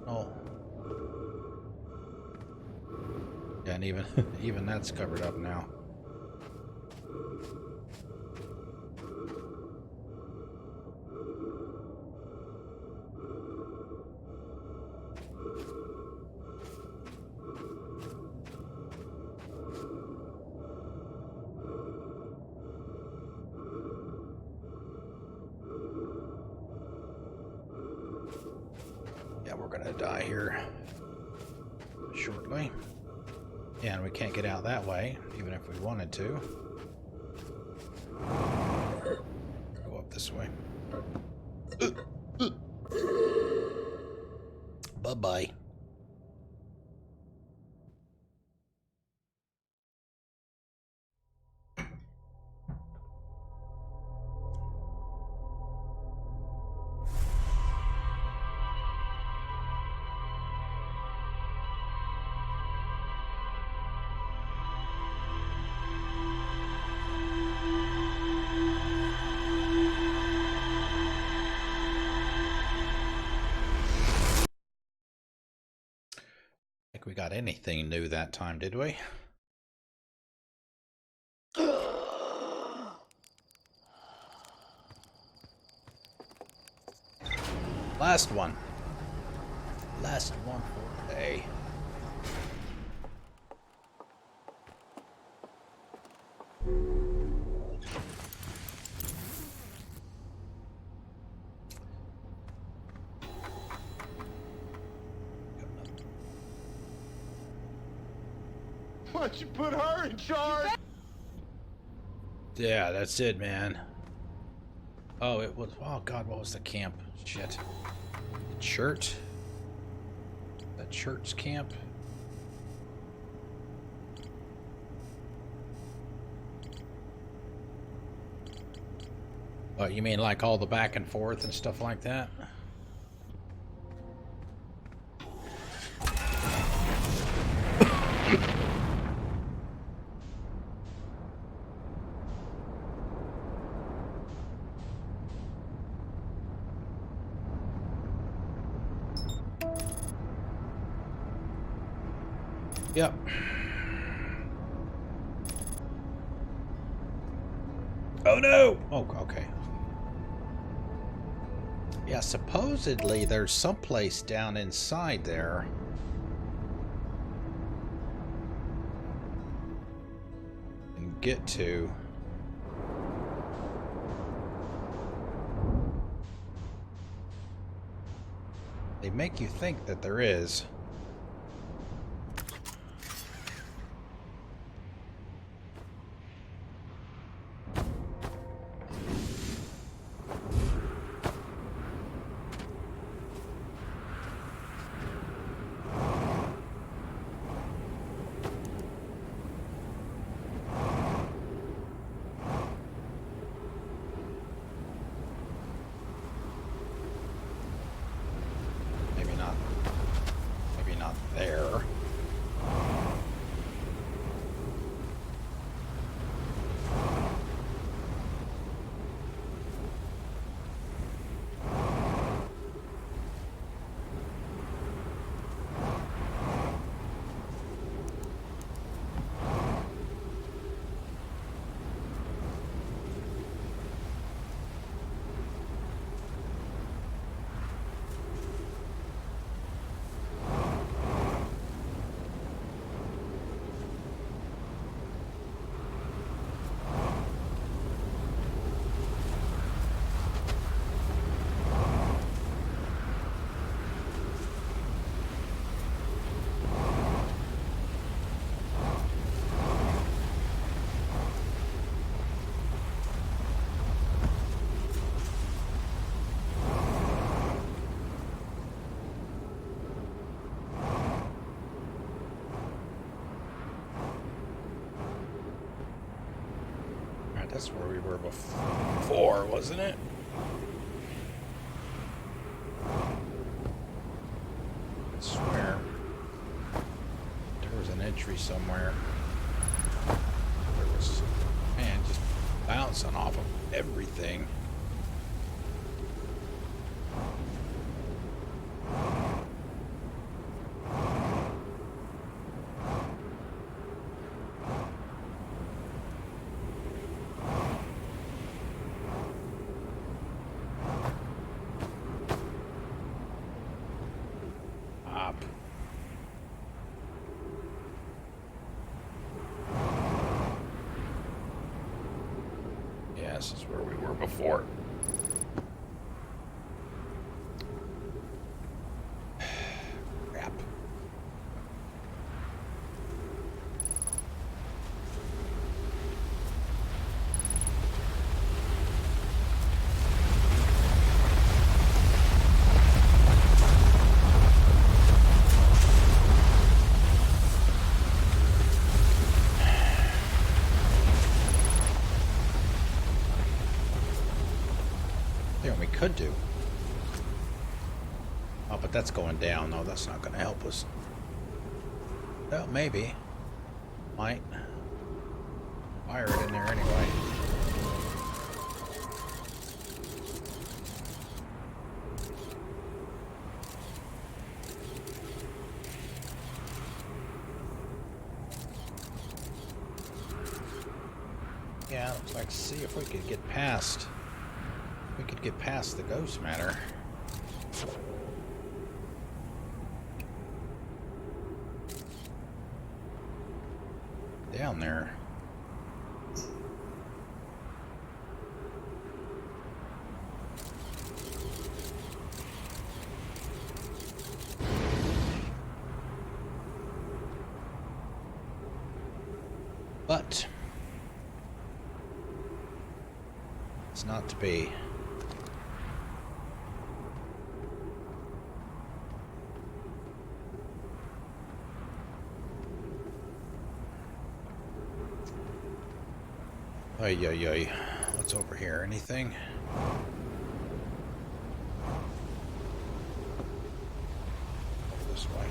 Oh. Yeah, and even that's covered up now. Yeah, we're gonna die here shortly. Yeah, and we can't get out that way, even if we wanted to. Go up this way. Bye-bye. I think we got anything new that time, did we? Last one. Last one for today. Why don't you put her in charge? Yeah, that's it, man. Oh, it was... Oh, God, what was the camp? Shit. The church? The church camp? What, you mean like all the back and forth and stuff like that? Yep. Oh no! Oh, okay. Yeah, supposedly there's someplace down inside there. And get to. They make you think that there is. Maybe not. That's where we were before, wasn't it? I swear. There was an entry somewhere. There was, man, just bouncing off of everything. This is where we were before. Crap. We could do. Oh, but that's going down. No, that's not going to help us. Well, maybe. Might. Fire it in there anyway. Yeah, looks like, see if we could get past. We could get past the ghost matter. Down there. But it's not to be. Ay, ay, ay. What's over here? Anything? Over this way.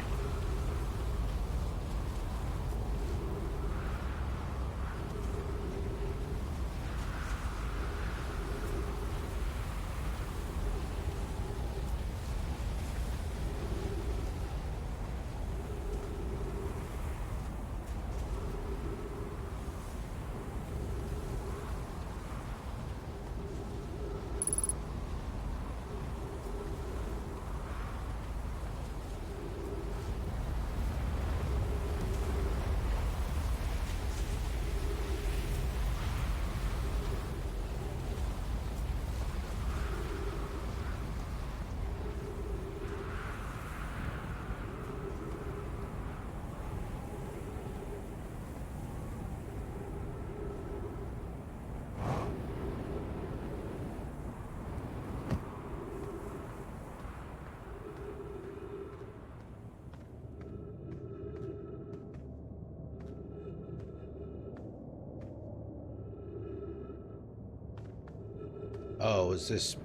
Oh, is this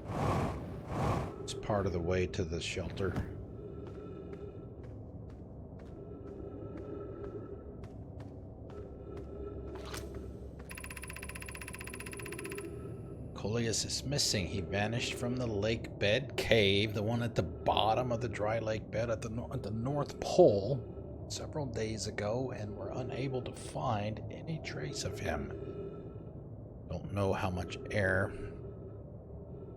it's part of the way to the shelter? Coleus is missing. He vanished from the lake bed cave, the one at the bottom of the dry lake bed at the North Pole, several days ago, and we're unable to find any trace of him. Don't know how much air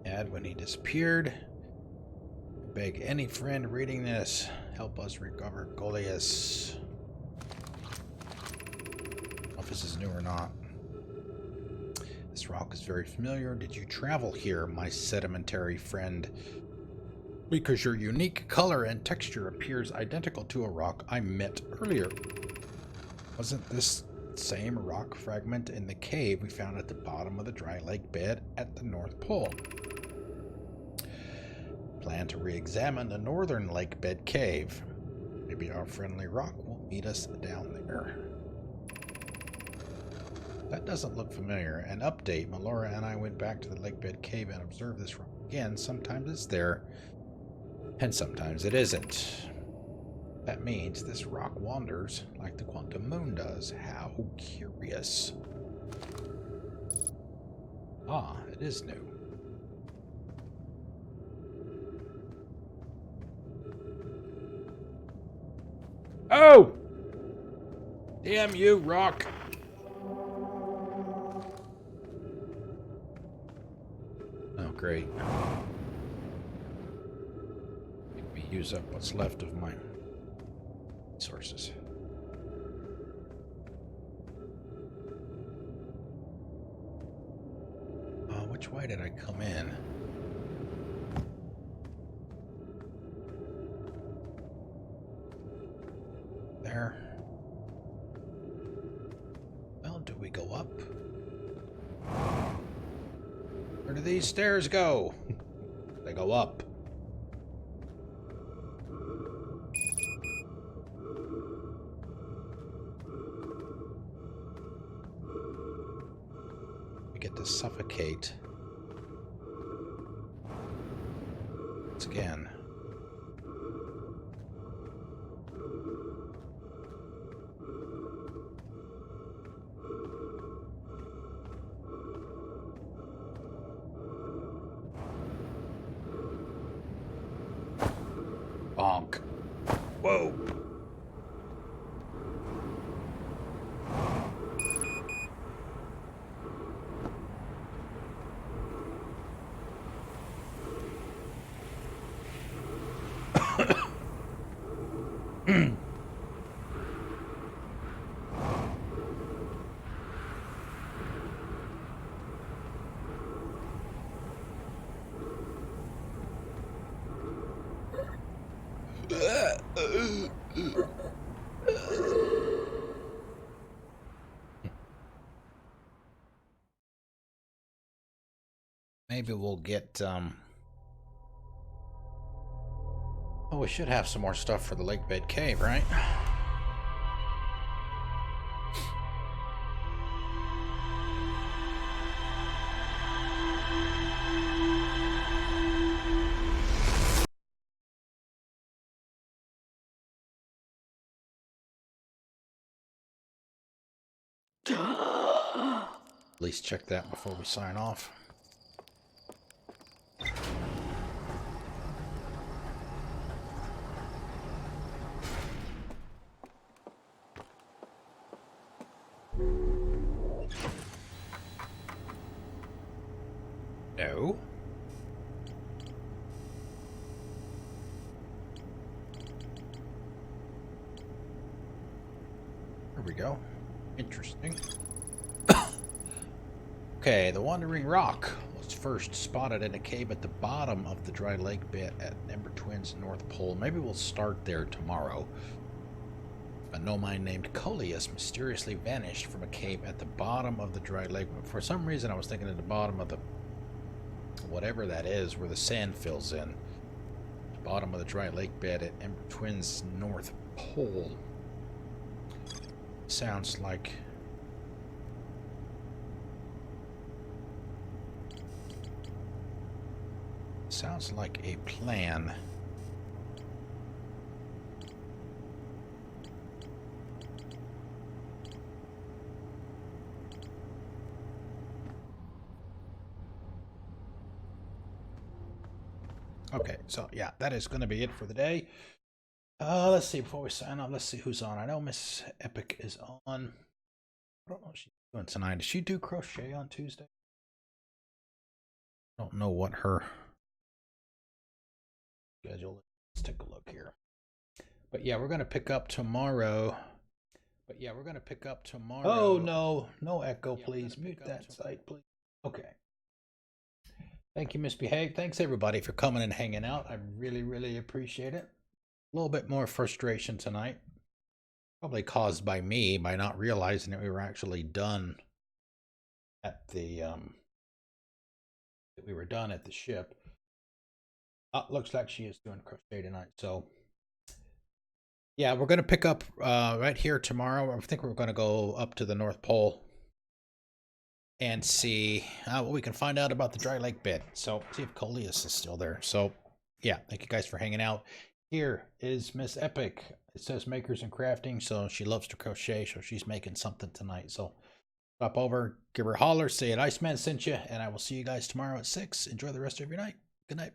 he had when he disappeared. I beg any friend reading this, help us recover Coleus. I don't know if this is new or not. This rock is very familiar. Did you travel here, my sedimentary friend? Because your unique color and texture appears identical to a rock I met earlier. Wasn't this same rock fragment in the cave we found at the bottom of the dry lake bed at the North Pole? Plan to re-examine the northern lake bed cave. Maybe our friendly rock will meet us down there. That doesn't look familiar. An update. Melora and I went back to the lake bed cave and observed this rock again. Sometimes it's there, and sometimes it isn't. That means this rock wanders like the quantum moon does. How curious. Ah, it is new. Oh! Damn you, rock! Oh, great. Make me use up what's left of my resources. Which way did I come in? There. Well, do we go up? Where do these stairs go? They go up. We get to suffocate. Once again. Bonk. Whoa. Maybe we'll get, oh, we should have some more stuff for the lake bed cave, right? At least check that before we sign off. No. There we go. Interesting. Okay, the Wandering Rock was first spotted in a cave at the bottom of the dry lake bed at Ember Twin's North Pole. Maybe we'll start there tomorrow. A no-mind named Coleus mysteriously vanished from a cave at the bottom of the dry lake. For some reason, I was thinking at the bottom of the whatever that is, where the sand fills in. Bottom of the dry lake bed at Ember Twin's North Pole. Sounds like a plan. Okay, so yeah, that is going to be it for the day. Let's see, before we sign off, let's see who's on. I know Miss Epic is on. I don't know what she's doing tonight. Does she do crochet on Tuesday? I don't know what her schedule is. Let's take a look here. But yeah, we're going to pick up tomorrow. Oh, no echo, please. Mute that site, please. Okay. Thank you, Misbehave. Thanks, everybody, for coming and hanging out. I really, really appreciate it. A little bit more frustration tonight. Probably caused by me, by not realizing that we were actually done at the, that we were done at the ship. Looks like she is doing crochet tonight, so yeah, we're going to pick up right here tomorrow. I think we're going to go up to the North Pole and see what we can find out about the dry lake bed. So see if Coleus is still there. So yeah, thank you guys for hanging out. Here is Miss Epic. It says makers and crafting, so she loves to crochet, so she's making something tonight. So stop over, give her a holler, say an Iceman sent you, and I will see you guys tomorrow at 6. Enjoy the rest of your night. Good night.